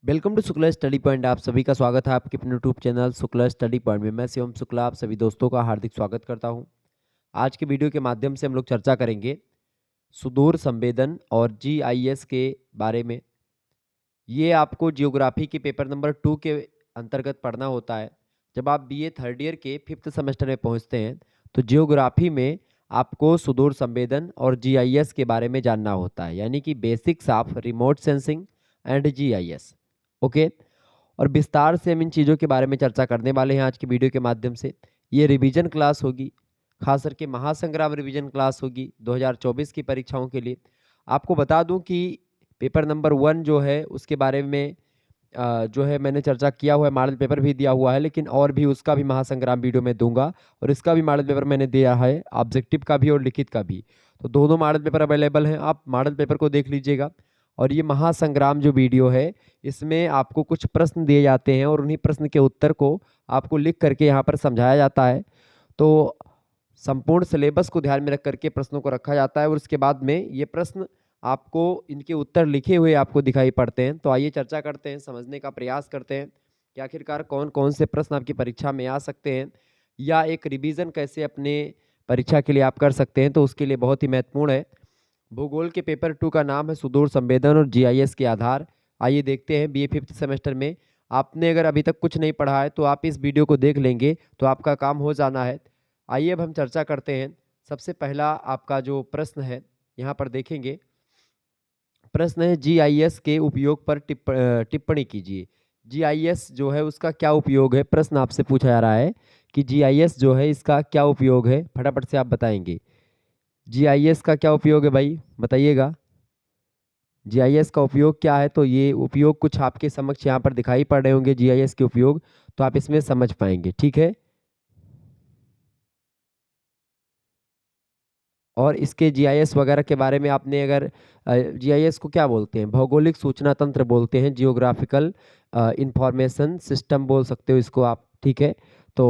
Welcome to Shukla study point. आप सभी का स्वागत है आपके अपने YouTube channel Shukla study point में। मैं शिवम शुक्ला आप सभी दोस्तों का हार्दिक स्वागत करता हूं। आज के वीडियो के माध्यम से हम लोग चर्चा करेंगे सुदूर संवेदन और जीआईएस के बारे में। ये आपको जियोग्राफी के पेपर नंबर 2 के अंतर्गत पढ़ना होता है। जब आप बीए थर्ड ईयर के 5th सेमेस्टर में पहुंचते हैं तो जियोग्राफी में आपको सुदूर संवेदन और जीआईएस के बारे में जानना होता है, यानी कि basics of remote sensing and GIS. Okay. और विस्तार से हम इन चीज़ों के बारे में चर्चा करने वाले हैं आज की वीडियो के माध्यम से। ये रिवीजन क्लास होगी, खास करके महासंग्राम रिवीजन क्लास होगी 2024 की परीक्षाओं के लिए। आपको बता दूं कि पेपर नंबर 1 जो है उसके बारे में जो है मैंने चर्चा किया हुआ है, मॉडल पेपर भी दिया हुआ है, लेकिन और भी उसका भी महासंग्राम वीडियो में दूंगा। और इसका भी मॉडल पेपर मैंने दिया है, ऑब्जेक्टिव का भी और लिखित का भी। तो दोनों मॉडल पेपर अवेलेबल हैं, आप मॉडल पेपर को देख लीजिएगा। और ये महासंग्राम जो वीडियो है इसमें आपको कुछ प्रश्न दिए जाते हैं और उन्हीं प्रश्न के उत्तर को आपको लिख करके यहाँ पर समझाया जाता है। तो संपूर्ण सिलेबस को ध्यान में रख करके प्रश्नों को रखा जाता है और उसके बाद में ये प्रश्न आपको इनके उत्तर लिखे हुए आपको दिखाई पड़ते हैं। तो आइए चर्चा करते हैं, समझने का प्रयास करते हैं कि आखिरकार कौन कौन से प्रश्न आपकी परीक्षा में आ सकते हैं, या एक रिवीजन कैसे अपने परीक्षा के लिए आप कर सकते हैं। तो उसके लिए बहुत ही महत्वपूर्ण है। भूगोल के पेपर 2 का नाम है सुदूर संवेदन और जीआईएस के आधार। आइए देखते हैं बीए 5th सेमेस्टर में आपने अगर अभी तक कुछ नहीं पढ़ा है तो आप इस वीडियो को देख लेंगे तो आपका काम हो जाना है। आइए अब हम चर्चा करते हैं। सबसे पहला आपका जो प्रश्न है यहाँ पर देखेंगे, प्रश्न है जीआईएस के उपयोग पर टिप्पणी कीजिए। जीआईएस जो है उसका क्या उपयोग है, प्रश्न आपसे पूछा जा रहा है कि जीआईएस जो है इसका क्या उपयोग है, फटाफट से आप बताएंगे। जीआईएस का क्या उपयोग है भाई, बताइएगा। जीआईएस का उपयोग क्या है, तो ये उपयोग कुछ आपके समक्ष यहाँ पर दिखाई पड़ रहे होंगे जीआईएस के उपयोग, तो आप इसमें समझ पाएंगे, ठीक है। और इसके जीआईएस वगैरह के बारे में आपने अगर जीआईएस को क्या बोलते हैं, भौगोलिक सूचना तंत्र बोलते हैं, जियोग्राफिकल इंफॉर्मेशन सिस्टम बोल सकते हो इसको आप, ठीक है। तो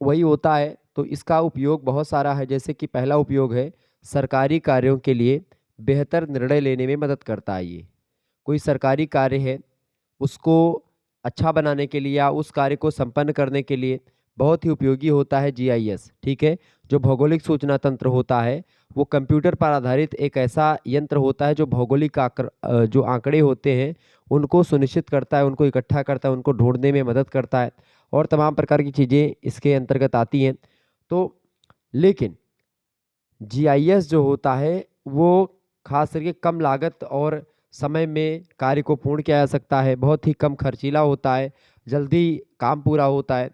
वही होता है। तो इसका उपयोग बहुत सारा है, जैसे कि पहला उपयोग है सरकारी कार्यों के लिए बेहतर निर्णय लेने में मदद करता है। ये कोई सरकारी कार्य है उसको अच्छा बनाने के लिए या उस कार्य को संपन्न करने के लिए बहुत ही उपयोगी होता है जीआईएस, ठीक है। जो भौगोलिक सूचना तंत्र होता है वो कंप्यूटर पर आधारित एक ऐसा यंत्र होता है जो भौगोलिक जो आंकड़े होते हैं उनको सुनिश्चित करता है, उनको इकट्ठा करता है, उनको ढूंढने में मदद करता है और तमाम प्रकार की चीज़ें इसके अंतर्गत आती हैं। तो लेकिन जीआईएस जो होता है वो खास करके कम लागत और समय में कार्य को पूर्ण किया जा सकता है, बहुत ही कम खर्चीला होता है, जल्दी काम पूरा होता है।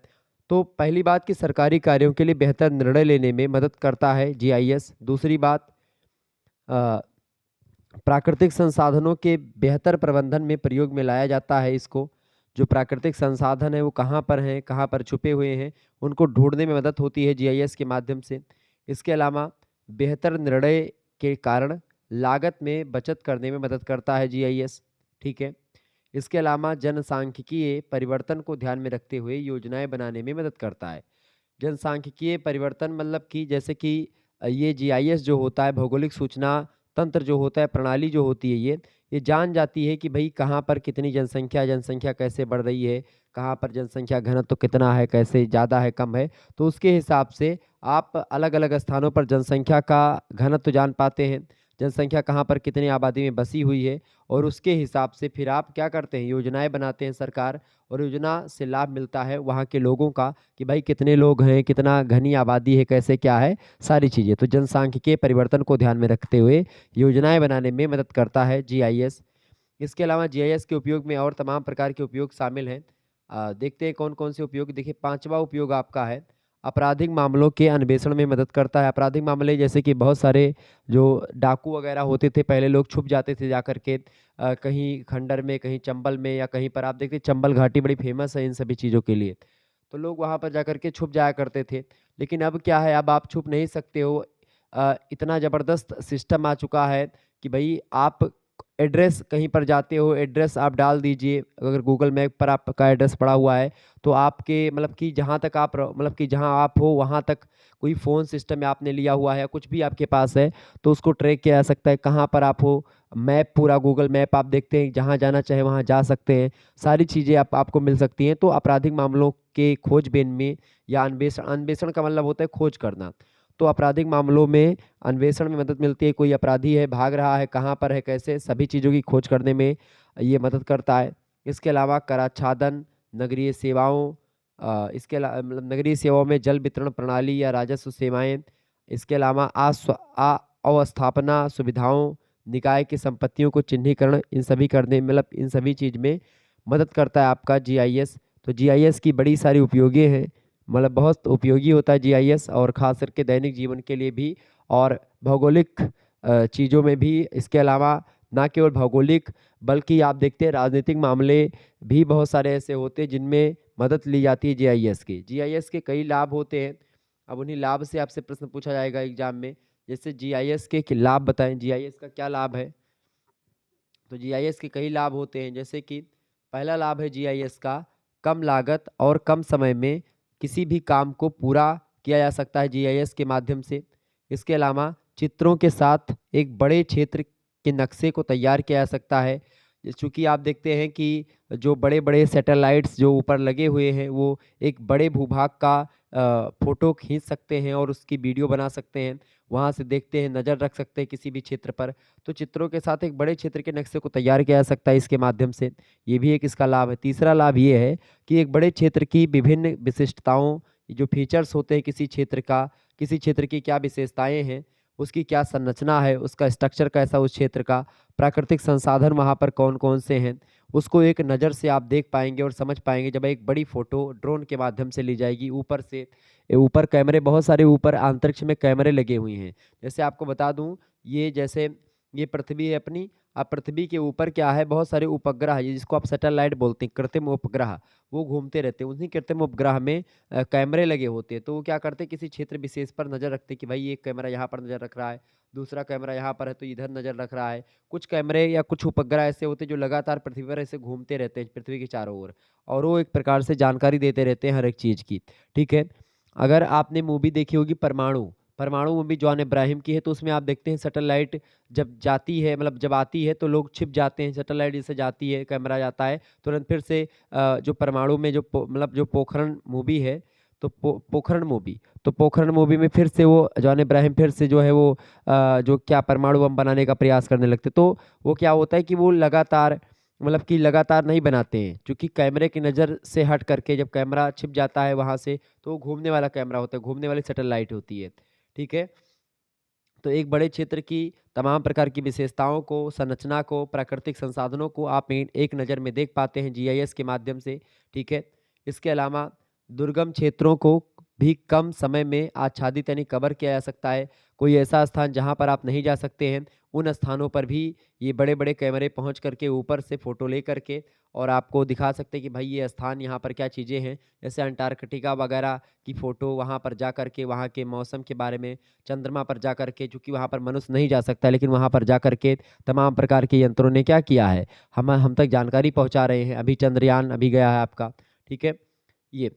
तो पहली बात कि सरकारी कार्यों के लिए बेहतर निर्णय लेने में मदद करता है जीआईएस। दूसरी बात, अ, प्राकृतिक संसाधनों के बेहतर प्रबंधन में प्रयोग में लाया जाता है इसको। जो प्राकृतिक संसाधन है वो कहाँ पर हैं, कहाँ पर छुपे हुए हैं, उनको ढूंढने में मदद होती है जीआईएस के माध्यम से। इसके अलावा बेहतर निर्णय के कारण लागत में बचत करने में मदद करता है जीआईएस, ठीक है। इसके अलावा जनसांख्यिकीय परिवर्तन को ध्यान में रखते हुए योजनाएं बनाने में मदद करता है। जनसांख्यिकीय परिवर्तन मतलब कि जैसे कि ये जीआईएस जो होता है, भौगोलिक सूचना तंत्र जो होता है, प्रणाली जो होती है, ये जान जाती है कि भाई कहाँ पर कितनी जनसंख्या, जनसंख्या कैसे बढ़ रही है, कहाँ पर जनसंख्या घनत्व तो कितना है, कैसे ज़्यादा है, कम है। तो उसके हिसाब से आप अलग अलग स्थानों पर जनसंख्या का घनत्व जान पाते हैं, जनसंख्या कहाँ पर कितनी आबादी में बसी हुई है। और उसके हिसाब से फिर आप क्या करते हैं, योजनाएं बनाते हैं सरकार, और योजना से लाभ मिलता है वहाँ के लोगों का कि भाई कितने लोग हैं, कितना घनी आबादी है, कैसे क्या है, सारी चीज़ें। तो जनसांख्यिकीय परिवर्तन को ध्यान में रखते हुए योजनाएं बनाने में मदद करता है जीआईएस। इसके अलावा जीआईएस के उपयोग में और तमाम प्रकार के उपयोग शामिल हैं। देखते हैं कौन कौन से उपयोग। देखिए, पांचवा उपयोग आपका है आपराधिक मामलों के अन्वेषण में मदद करता है। आपराधिक मामले जैसे कि बहुत सारे जो डाकू वगैरह होते थे, पहले लोग छुप जाते थे जाकर के कहीं खंडर में, कहीं चंबल में, या कहीं पर आप देखते चंबल घाटी बड़ी फेमस है इन सभी चीज़ों के लिए। तो लोग वहाँ पर जाकर के छुप जाया करते थे। लेकिन अब क्या है, अब आप छुप नहीं सकते हो। इतना ज़बरदस्त सिस्टम आ चुका है कि भाई आप एड्रेस कहीं पर जाते हो, एड्रेस आप डाल दीजिए। अगर गूगल मैप पर आपका एड्रेस पड़ा हुआ है तो आपके मतलब कि जहाँ तक आप मतलब कि जहाँ आप हो वहाँ तक कोई फ़ोन सिस्टम में आपने लिया हुआ है, कुछ भी आपके पास है, तो उसको ट्रैक किया जा सकता है कहाँ पर आप हो। मैप पूरा गूगल मैप आप देखते हैं, जहाँ जाना चाहे वहाँ जा सकते हैं। सारी चीज़ें आपको मिल सकती हैं। तो आपराधिक मामलों के खोजबीन में या अन्वेषण अन्वेषण का मतलब होता है खोज करना। तो आपराधिक मामलों में अन्वेषण में मदद मिलती है। कोई अपराधी है, भाग रहा है, कहाँ पर है, कैसे, सभी चीज़ों की खोज करने में ये मदद करता है। इसके अलावा कराच्छादन, नगरीय सेवाओं इसके मतलब नगरीय सेवाओं में जल वितरण प्रणाली या राजस्व सेवाएँ, इसके अलावा अवस्थापना सुविधाओं, निकाय की संपत्तियों को चिन्हीकरण, इन सभी करने मतलब इन सभी चीज़ में मदद करता है आपका जीआईएस। तो जीआईएस की बड़ी सारी उपयोगी हैं, मतलब बहुत उपयोगी होता है जीआईएस, और ख़ास करके दैनिक जीवन के लिए भी और भौगोलिक चीज़ों में भी। इसके अलावा ना केवल भौगोलिक बल्कि आप देखते हैं राजनीतिक मामले भी बहुत सारे ऐसे होते हैं जिनमें मदद ली जाती है जीआईएस की। जीआईएस के कई लाभ होते हैं। अब उन्हीं लाभ से आपसे प्रश्न पूछा जाएगा एग्जाम में। जैसे जीआईएस के लाभ बताएं, जीआईएस का क्या लाभ है। तो जीआईएस के कई लाभ होते हैं, जैसे कि पहला लाभ है जीआईएस का, कम लागत और कम समय में किसी भी काम को पूरा किया जा सकता है जीआईएस के माध्यम से। इसके अलावा चित्रों के साथ एक बड़े क्षेत्र के नक्शे को तैयार किया जा सकता है। चूँकि आप देखते हैं कि जो बड़े-बड़े सैटेलाइट्स जो ऊपर लगे हुए हैं, वो एक बड़े भूभाग का फ़ोटो खींच सकते हैं और उसकी वीडियो बना सकते हैं। वहाँ से देखते हैं, नज़र रख सकते हैं किसी भी क्षेत्र पर। तो चित्रों के साथ एक बड़े क्षेत्र के नक्शे को तैयार किया जा सकता है इसके माध्यम से। ये भी एक इसका लाभ है। तीसरा लाभ ये है कि एक बड़े क्षेत्र की विभिन्न विशिष्टताओं, जो फीचर्स होते हैं किसी क्षेत्र का, किसी क्षेत्र की क्या विशेषताएँ हैं, उसकी क्या संरचना है, उसका स्ट्रक्चर कैसा उस क्षेत्र का, प्राकृतिक संसाधन वहाँ पर कौन-कौन से हैं, उसको एक नज़र से आप देख पाएँगे और समझ पाएँगे जब एक बड़ी फ़ोटो ड्रोन के माध्यम से ली जाएगी ऊपर से। ऊपर कैमरे बहुत सारे ऊपर अंतरिक्ष में कैमरे लगे हुए हैं। जैसे आपको बता दूँ, ये जैसे ये पृथ्वी है अपनी, अब पृथ्वी के ऊपर क्या है, बहुत सारे उपग्रह है जिसको आप सैटेलाइट बोलते हैं, कृत्रिम उपग्रह, वो घूमते रहते हैं। उन्हीं कृत्रिम उपग्रह में कैमरे लगे होते हैं। तो वो क्या करते हैं, किसी क्षेत्र विशेष पर नज़र रखते हैं कि भाई ये कैमरा यहाँ पर नज़र रख रहा है, दूसरा कैमरा यहाँ पर है तो इधर नज़र रख रहा है। कुछ कैमरे या कुछ उपग्रह ऐसे होते हैं जो लगातार पृथ्वी पर ऐसे घूमते रहते हैं पृथ्वी के चारों ओर, और वो एक प्रकार से जानकारी देते रहते हैं हर एक चीज़ की। ठीक है। अगर आपने मूवी देखी होगी परमाणु, परमाणु मूवी जॉन इब्राहिम की है, तो उसमें आप देखते हैं सैटेलाइट जब जाती है, मतलब जब आती है तो लोग छिप जाते हैं। सैटेलाइट जैसे जाती है, कैमरा जाता है, तुरंत फिर से जो परमाणु में मतलब जो पोखरण मूवी है, तो पोखरण मूवी, तो पोखरण मूवी में फिर से वो जॉन इब्राहिम फिर से जो है वो जो क्या परमाणु बम बनाने का प्रयास करने लगते। तो वो क्या होता है कि वो लगातार मतलब कि लगातार नहीं बनाते हैं, क्योंकि कैमरे की नज़र से हट करके जब कैमरा छिप जाता है वहाँ से, तो वो घूमने वाला कैमरा होता है, घूमने वाली सैटेलाइट होती है। ठीक है। तो एक बड़े क्षेत्र की तमाम प्रकार की विशेषताओं को, संरचना को, प्राकृतिक संसाधनों को आप एक नज़र में देख पाते हैं जीआईएस के माध्यम से। ठीक है। इसके अलावा दुर्गम क्षेत्रों को भी कम समय में आच्छादित यानी कवर किया जा सकता है। कोई ऐसा स्थान जहाँ पर आप नहीं जा सकते हैं, उन स्थानों पर भी ये बड़े-बड़े कैमरे पहुँच करके ऊपर से फ़ोटो ले करके और आपको दिखा सकते हैं कि भाई ये स्थान, यहाँ पर क्या चीज़ें हैं। जैसे अंटार्कटिका वगैरह की फ़ोटो वहाँ पर जा कर के वहाँ के मौसम के बारे में, चंद्रमा पर जा कर के, चूँकि वहाँ पर मनुष्य नहीं जा सकता, लेकिन वहाँ पर जा कर के तमाम प्रकार के यंत्रों ने क्या किया है, हम तक जानकारी पहुँचा रहे हैं। अभी चंद्रयान अभी गया है आपका, ठीक है? ये।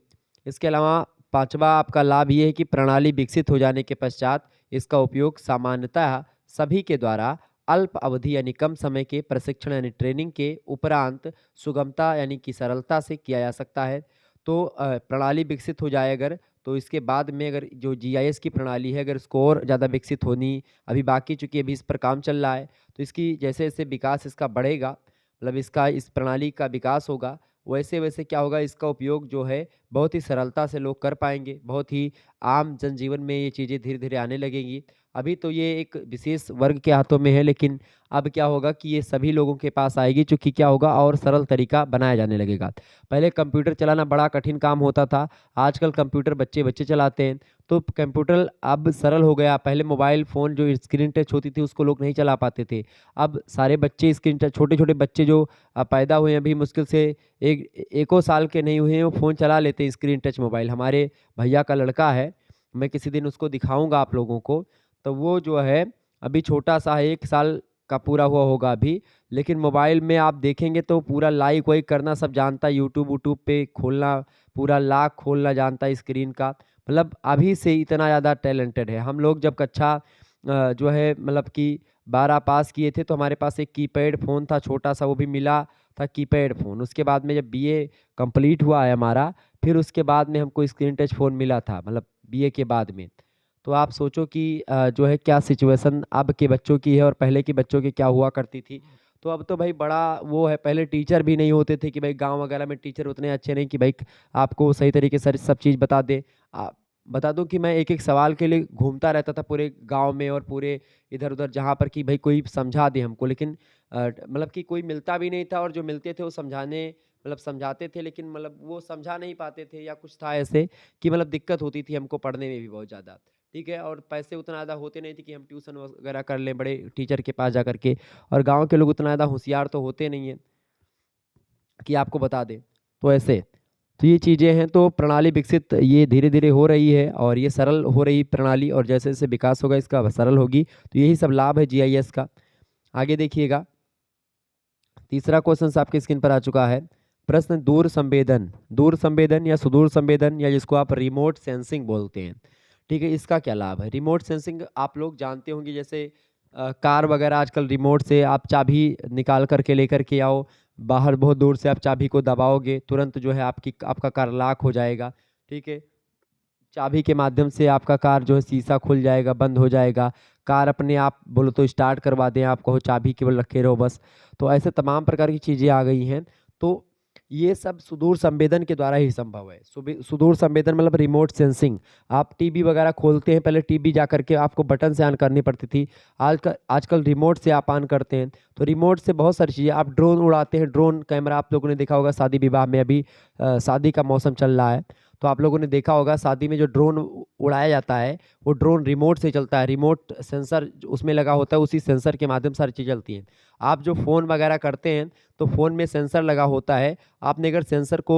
इसके अलावा 5वां आपका लाभ ये है कि प्रणाली विकसित हो जाने के पश्चात इसका उपयोग सामान्यतः सभी के द्वारा अल्प अवधि यानी कम समय के प्रशिक्षण यानी ट्रेनिंग के उपरांत सुगमता यानी कि सरलता से किया जा सकता है। तो प्रणाली विकसित हो जाए अगर, तो इसके बाद में अगर जो जीआईएस की प्रणाली है अगर इसको और ज़्यादा विकसित होनी अभी बाकी, चूँकि अभी इस पर काम चल रहा है, तो इसकी जैसे-जैसे विकास इसका बढ़ेगा, मतलब इसका इस प्रणाली का विकास होगा, वैसे-वैसे क्या होगा, इसका उपयोग जो है बहुत ही सरलता से लोग कर पाएँगे, बहुत ही आम जनजीवन में ये चीज़ें धीरे-धीरे आने लगेंगी। अभी तो ये एक विशेष वर्ग के हाथों में है, लेकिन अब क्या होगा कि ये सभी लोगों के पास आएगी, चूँकि क्या होगा और सरल तरीका बनाया जाने लगेगा। पहले कंप्यूटर चलाना बड़ा कठिन काम होता था, आजकल कंप्यूटर बच्चे-बच्चे चलाते हैं, तो कंप्यूटर अब सरल हो गया। पहले मोबाइल फ़ोन जो स्क्रीन टच होती थी उसको लोग नहीं चला पाते थे। अब सारे बच्चे स्क्रीन टच, छोटे-छोटे बच्चे जो पैदा हुए हैं अभी मुश्किल से एको साल के नहीं हुए हैं, वो फ़ोन चला लेते हैं स्क्रीन टच मोबाइल। हमारे भैया का लड़का है, मैं किसी दिन उसको दिखाऊँगा आप लोगों को, तो वो जो है अभी छोटा-सा है, 1 साल का पूरा हुआ होगा अभी, लेकिन मोबाइल में आप देखेंगे तो पूरा लाइक वाइक करना सब जानता है, यूट्यूब वूट्यूब पे खोलना, पूरा लॉक खोलना जानता है स्क्रीन का। मतलब अभी से इतना ज़्यादा टैलेंटेड है। हम लोग जब कक्षा जो है मतलब कि 12 पास किए थे, तो हमारे पास एक कीपैड फ़ोन था छोटा सा, वो भी मिला था कीपैड फ़ोन। उसके बाद में जब बीए कंप्लीट हुआ है हमारा, फिर उसके बाद में हमको स्क्रीन टच फ़ोन मिला था, मतलब बीए के बाद में। तो आप सोचो कि जो है क्या सिचुएशन अब के बच्चों की है और पहले के बच्चों की क्या हुआ करती थी। तो अब तो भाई बड़ा वो है, पहले टीचर भी नहीं होते थे कि भाई गाँव वगैरह में टीचर उतने अच्छे नहीं कि भाई आपको सही तरीके से सब चीज़ बता दें। बता दूँ कि मैं एक-एक सवाल के लिए घूमता रहता था पूरे गाँव में और पूरे इधर-उधर, जहाँ पर कि भाई कोई समझा दे हमको, लेकिन मतलब कि कोई मिलता भी नहीं था, और जो मिलते थे वो समझाने मतलब समझाते थे, लेकिन मतलब वो समझा नहीं पाते थे, या कुछ था ऐसे कि मतलब दिक्कत होती थी हमको पढ़ने में भी बहुत ज़्यादा। ठीक है, और पैसे उतना ज़्यादा होते नहीं थे कि हम ट्यूशन वगैरह कर लें बड़े टीचर के पास जा कर के, और गाँव के लोग उतना ज़्यादा होशियार तो होते नहीं हैं कि आपको बता दें। तो ऐसे, तो ये चीज़ें हैं, तो प्रणाली विकसित ये धीरे-धीरे हो रही है, और ये सरल हो रही प्रणाली, और जैसे-जैसे विकास होगा इसका सरल होगी, तो यही सब लाभ है जीआईएस का। आगे देखिएगा, तीसरा क्वेश्चन आपकी स्क्रीन पर आ चुका है। प्रश्न, दूर संवेदन या सुदूर संवेदन, या जिसको आप रिमोट सेंसिंग बोलते हैं। ठीक है, इसका क्या लाभ है? रिमोट सेंसिंग आप लोग जानते होंगे, जैसे कार वगैरह आजकल रिमोट से आप चाबी निकाल कर के लेकर के आओ, बाहर बहुत दूर से आप चाबी को दबाओगे, तुरंत जो है आपका कार लॉक हो जाएगा। ठीक है, चाबी के माध्यम से आपका कार जो है शीशा खुल जाएगा, बंद हो जाएगा। कार अपने आप बोलो तो स्टार्ट करवा दें, आप कहो चाबी केवल रखे रहो बस। तो ऐसे तमाम प्रकार की चीज़ें आ गई हैं। तो ये सब सुदूर संवेदन के द्वारा ही संभव है। सुदूर संवेदन मतलब रिमोट सेंसिंग। आप टीवी वगैरह खोलते हैं, पहले टीवी जा करके आपको बटन से ऑन करनी पड़ती थी। आजकल रिमोट से आप ऑन करते हैं। तो रिमोट से बहुत सारी चीज़ें, आप ड्रोन उड़ाते हैं, ड्रोन कैमरा आप लोगों ने देखा होगा शादी विवाह में, अभी शादी का मौसम चल रहा है। तो आप लोगों ने देखा होगा शादी में जो ड्रोन उड़ाया जाता है, वो ड्रोन रिमोट से चलता है। रिमोट सेंसर उसमें लगा होता है, उसी सेंसर के माध्यम से सारी चीज़ चलती हैं। आप जो फ़ोन वगैरह करते हैं, तो फ़ोन में सेंसर लगा होता है। आपने अगर सेंसर को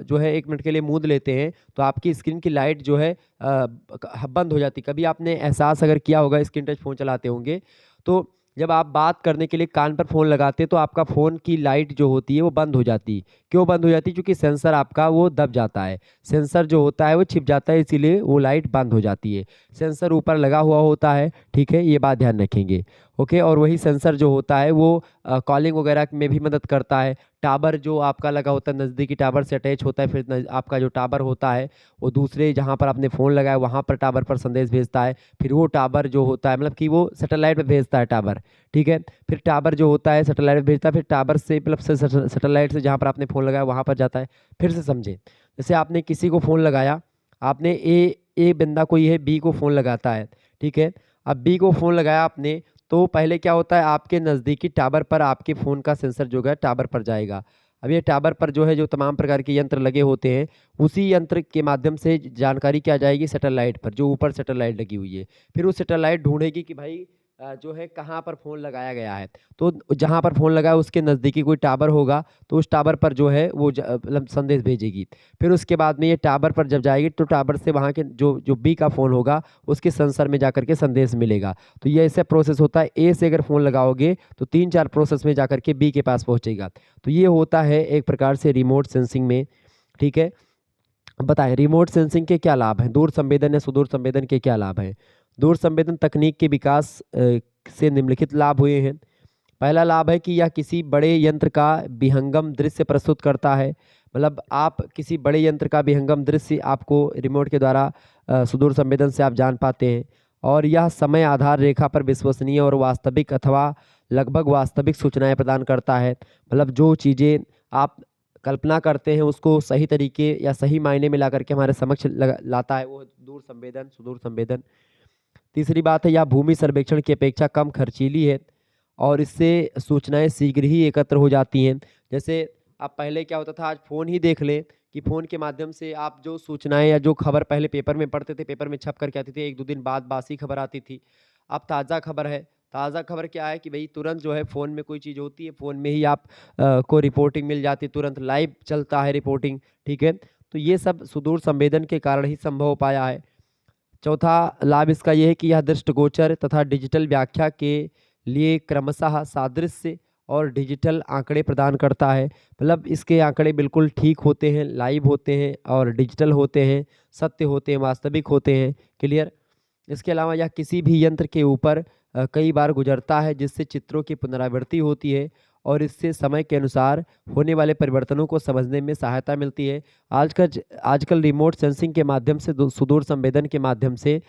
जो है 1 मिनट के लिए मूंद लेते हैं, तो आपकी स्क्रीन की लाइट जो है बंद हो जाती है। कभी आपने एहसास अगर किया होगा, स्क्रीन टच फ़ोन चलाते होंगे, तो जब आप बात करने के लिए कान पर फ़ोन लगाते हैं, तो आपका फ़ोन की लाइट जो होती है वो बंद हो जाती है। क्यों बंद हो जाती है? क्योंकि सेंसर आपका वो दब जाता है। सेंसर जो होता है वो छिप जाता है, इसीलिए वो लाइट बंद हो जाती है। सेंसर ऊपर लगा हुआ होता है, ठीक है? ये बात ध्यान रखेंगे। ओके, और वही सेंसर जो होता है वो कॉलिंग वगैरह में भी मदद करता है। टावर जो आपका लगा होता है, नज़दीकी टावर से अटैच होता है, फिर आपका जो टावर होता है, वो दूसरे जहाँ पर आपने फ़ोन लगाया वहाँ पर टावर पर संदेश भेजता है। फिर वो टावर जो होता है, मतलब कि वो सैटेलाइट पे भेजता है टावर, ठीक है? फिर टावर जो होता है सैटेलाइट पे भेजता है, फिर टावर से मतलब से सैटेलाइट से जहाँ पर आपने फ़ोन लगाया वहाँ पर जाता है। फिर से समझें, जैसे आपने किसी को फ़ोन लगाया, आपने ए बंदा कोई है, बी को फ़ोन लगाता है, ठीक है? अब बी को फ़ोन लगाया आपने, तो पहले क्या होता है, आपके नज़दीकी टावर पर आपके फ़ोन का सेंसर जो है टावर पर जाएगा। अब ये टावर पर जो है जो तमाम प्रकार के यंत्र लगे होते हैं, उसी यंत्र के माध्यम से जानकारी क्या जाएगी सैटेलाइट पर, जो ऊपर सैटेलाइट लगी हुई है। फिर वो सैटेलाइट ढूँढेगी कि भाई जो है कहाँ पर फ़ोन लगाया गया है। तो जहाँ पर फ़ोन लगा है उसके नज़दीकी कोई टावर होगा, तो उस टावर पर जो है वो मतलब संदेश भेजेगी। फिर उसके बाद में ये टावर पर जब जाएगी, तो टावर से वहाँ के जो जो बी का फ़ोन होगा, उसके सेंसर में जाकर के संदेश मिलेगा। तो ये ऐसा प्रोसेस होता है, ए से अगर फ़ोन लगाओगे, तो 3-4 प्रोसेस में जाकर के बी के पास पहुँचेगा। तो ये होता है एक प्रकार से रिमोट सेंसिंग में, ठीक है? अब बताएँ रिमोट सेंसिंग के क्या लाभ हैं? दूर संवेदन या सुदूर संवेदन के क्या लाभ हैं? दूर संवेदन तकनीक के विकास से निम्नलिखित लाभ हुए हैं। पहला लाभ है कि यह किसी बड़े यंत्र का विहंगम दृश्य प्रस्तुत करता है। मतलब आप किसी बड़े यंत्र का विहंगम दृश्य आपको रिमोट के द्वारा सुदूर संवेदन से आप जान पाते हैं, और यह समय आधार रेखा पर विश्वसनीय और वास्तविक अथवा लगभग वास्तविक सूचनाएँ प्रदान करता है। मतलब जो चीज़ें आप कल्पना करते हैं उसको सही तरीके या सही मायने में ला करके हमारे समक्ष लाता है, वो दूर संवेदन, सुदूर संवेदन। तीसरी बात है, यह भूमि सर्वेक्षण की अपेक्षा कम खर्चीली है, और इससे सूचनाएँ शीघ्र ही एकत्र हो जाती हैं। जैसे अब पहले क्या होता था, आज फ़ोन ही देख लें कि फ़ोन के माध्यम से आप जो सूचनाएँ या जो खबर पहले पेपर में पढ़ते थे, पेपर में छप कर के आती थी, 1-2 दिन बाद बासी खबर आती थी। अब ताज़ा खबर है, ताज़ा खबर क्या है कि भई तुरंत जो है फ़ोन में कोई चीज़ होती है, फ़ोन में ही आप को रिपोर्टिंग मिल जाती है, तुरंत लाइव चलता है रिपोर्टिंग, ठीक है? तो ये सब सुदूर संवेदन के कारण ही संभव हो पाया है। चौथा लाभ इसका ये है कि यह दृष्टिगोचर तथा डिजिटल व्याख्या के लिए क्रमशः सादृश्य और डिजिटल आंकड़े प्रदान करता है। मतलब इसके आंकड़े बिल्कुल ठीक होते हैं, लाइव होते हैं और डिजिटल होते हैं, सत्य होते हैं, वास्तविक होते हैं। क्लियर? इसके अलावा यह किसी भी यंत्र के ऊपर कई बार गुजरता है, जिससे चित्रों की पुनरावृत्ति होती है और इससे समय के अनुसार होने वाले परिवर्तनों को समझने में सहायता मिलती है। आजकल रिमोट सेंसिंग के माध्यम से, सुदूर संवेदन के माध्यम से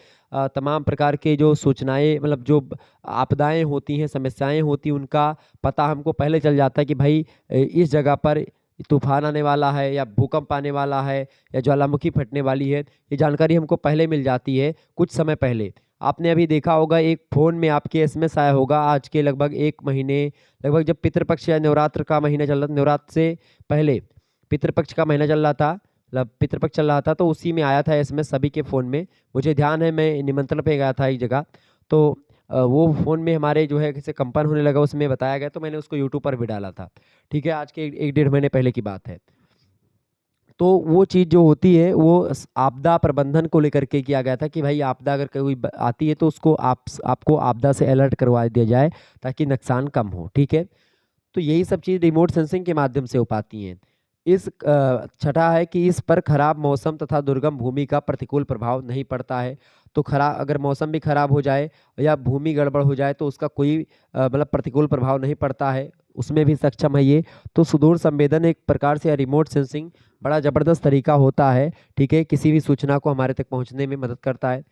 तमाम प्रकार के जो सूचनाएं, मतलब जो आपदाएं होती हैं, समस्याएं होती हैं, उनका पता हमको पहले चल जाता है कि भाई इस जगह पर तूफान आने वाला है या भूकंप आने वाला है या ज्वालामुखी फटने वाली है। ये जानकारी हमको पहले मिल जाती है, कुछ समय पहले। आपने अभी देखा होगा, एक फ़ोन में आपके एसएमएस आया होगा आज के लगभग 1 महीने, लगभग जब पितृपक्ष या नवरात्र का महीना चल रहा था, नवरात्र से पहले पितृपक्ष का महीना चल रहा था, मतलब पितृपक्ष चल रहा था, तो उसी में आया था एसएमएस सभी के फ़ोन में। मुझे ध्यान है, मैं निमंत्रण पे गया था एक जगह, तो वो फ़ोन में हमारे जो है कैसे कंपन होने लगा, उसमें बताया गया, तो मैंने उसको यूट्यूब पर भी डाला था। ठीक है, आज के 1 डेढ़ महीने पहले की बात है। तो वो चीज़ जो होती है वो आपदा प्रबंधन को लेकर के किया गया था कि भाई आपदा अगर कोई आती है तो उसको आपको आपदा से अलर्ट करवा दिया जाए ताकि नुकसान कम हो। ठीक है, तो यही सब चीज़ रिमोट सेंसिंग के माध्यम से हो पाती हैं। छठा है कि इस पर खराब मौसम तथा दुर्गम भूमि का प्रतिकूल प्रभाव नहीं पड़ता है। तो अगर मौसम भी खराब हो जाए या भूमि गड़बड़ हो जाए तो उसका कोई मतलब प्रतिकूल प्रभाव नहीं पड़ता है, उसमें भी सक्षम है ये। तो सुदूर संवेदन एक प्रकार से रिमोट सेंसिंग बड़ा ज़बरदस्त तरीका होता है। ठीक है, किसी भी सूचना को हमारे तक पहुँचने में मदद करता है।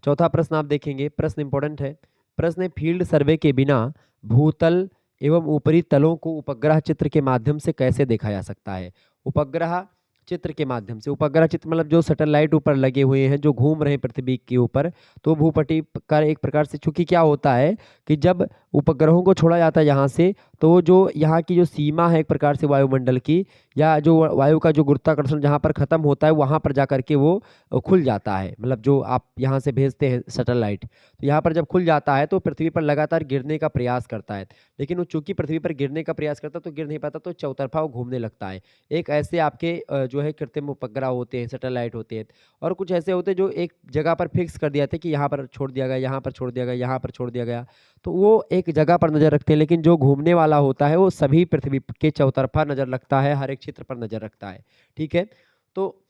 चौथा प्रश्न आप देखेंगे, प्रश्न इंपॉर्टेंट है। प्रश्न है, फील्ड सर्वे के बिना भूतल एवं ऊपरी तलों को उपग्रह चित्र के माध्यम से कैसे देखा जा सकता है? उपग्रह चित्र के माध्यम से, उपग्रह चित्र मतलब जो सैटेलाइट ऊपर लगे हुए हैं, जो घूम रहे हैं पृथ्वी के ऊपर, तो भूपटी का एक प्रकार से, चूंकि क्या होता है कि जब उपग्रहों को छोड़ा जाता है यहाँ से, तो जो यहाँ की जो सीमा है एक प्रकार से वायुमंडल की, या जो वायु का जो गुरुत्वाकर्षण जहाँ पर खत्म होता है वहाँ पर जा करके वो खुल जाता है। मतलब जो आप यहाँ से भेजते हैं सैटेलाइट, तो यहाँ पर जब खुल जाता है तो पृथ्वी पर लगातार गिरने का प्रयास करता है, लेकिन वो चूंकि पृथ्वी पर गिरने का प्रयास करता है तो गिर नहीं पाता, तो चौतरफा वो घूमने लगता है। एक ऐसे आपके जो है कृत्रिम उपग्रह होते हैं, सैटेलाइट होते हैं, और कुछ ऐसे होते हैं जो एक जगह पर फिक्स कर दिया जाता है कि यहाँ पर छोड़ दिया गया, यहाँ पर छोड़ दिया गया, यहाँ पर छोड़ दिया गया, तो वो एक जगह पर नज़र रखते हैं। लेकिन जो घूमने वाला होता है वो सभी पृथ्वी के चौतरफा नज़र रखता है, हर एक क्षेत्र पर नज़र रखता है। ठीक है, तो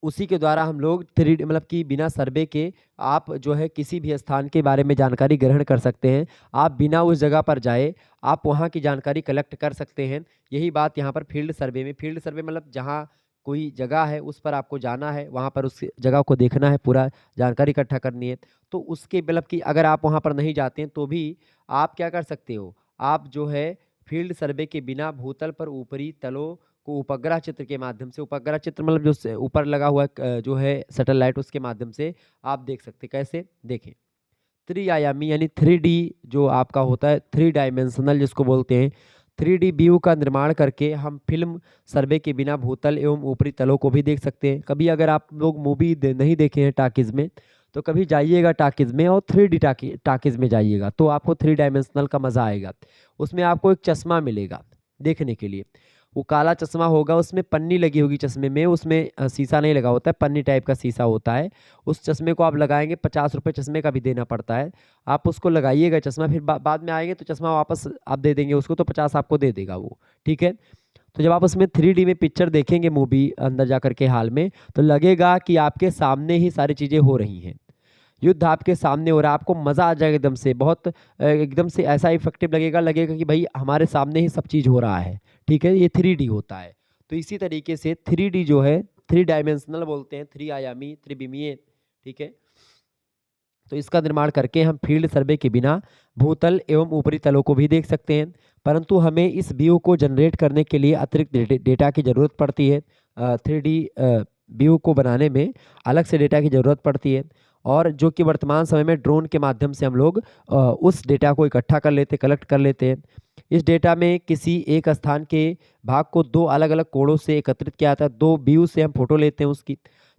उसी के द्वारा हम लोग 3D मतलब कि बिना सर्वे के आप जो है किसी भी स्थान के बारे में जानकारी ग्रहण कर सकते हैं। आप बिना उस जगह पर जाए आप वहाँ की जानकारी कलेक्ट कर सकते हैं। यही बात यहाँ पर फील्ड सर्वे में, फील्ड सर्वे मतलब जहाँ कोई जगह है उस पर आपको जाना है, वहाँ पर उस जगह को देखना है, पूरा जानकारी इकट्ठा करनी है। तो उसके मतलब कि अगर आप वहाँ पर नहीं जाते हैं तो भी आप क्या कर सकते हो, आप जो है फील्ड सर्वे के बिना भूतल पर ऊपरी तलों को उपग्रह चित्र के माध्यम से, उपग्रह चित्र मतलब जो ऊपर लगा हुआ जो है सैटेलाइट, उसके माध्यम से आप देख सकते। कैसे देखें? त्रिआयामी यानी 3D जो आपका होता है, 3 डायमेंशनल जिसको बोलते हैं, 3D व्यू का निर्माण करके हम फिल्म सर्वे के बिना भूतल एवं ऊपरी तलों को भी देख सकते हैं। कभी अगर आप लोग मूवी नहीं देखे हैं टाकीज में, तो कभी जाइएगा टाकीज में और 3D टाकीज में जाइएगा, तो आपको 3 डायमेंशनल का मज़ा आएगा। उसमें आपको एक चश्मा मिलेगा देखने के लिए, वो काला चश्मा होगा, उसमें पन्नी लगी होगी चश्मे में, उसमें शीशा नहीं लगा होता है, पन्नी टाइप का शीशा होता है। उस चश्मे को आप लगाएंगे, 50 रुपये चश्मे का भी देना पड़ता है। आप उसको लगाइएगा चश्मा, फिर बाद में आएंगे तो चश्मा वापस आप दे देंगे उसको, तो 50 आपको दे देगा वो। ठीक है, तो जब आप उसमें 3D में पिक्चर देखेंगे मूवी अंदर जा करके हाल में, तो लगेगा कि आपके सामने ही सारी चीज़ें हो रही हैं, युद्ध आपके सामने हो रहा है, आपको मज़ा आ जाएगा एकदम से, बहुत एकदम से ऐसा इफेक्टिव लगेगा कि भाई हमारे सामने ही सब चीज़ हो रहा है। ठीक है, ये 3D होता है। तो इसी तरीके से 3D जो है, 3 डायमेंशनल बोलते हैं, 3 आयामी, त्रिविमीय। ठीक है, तो इसका निर्माण करके हम फील्ड सर्वे के बिना भूतल एवं ऊपरी तलों को भी देख सकते हैं, परंतु हमें इस व्यू को जनरेट करने के लिए अतिरिक्त डेटा की ज़रूरत पड़ती है। 3D व्यू को बनाने में अलग से डेटा की ज़रूरत पड़ती है, और जो कि वर्तमान समय में ड्रोन के माध्यम से हम लोग उस डेटा को इकट्ठा कर लेते, कलेक्ट कर लेते हैं। इस डेटा में किसी एक स्थान के भाग को 2 अलग-अलग कोणों से एकत्रित किया जाता है, 2 व्यू से हम फोटो लेते हैं उसकी,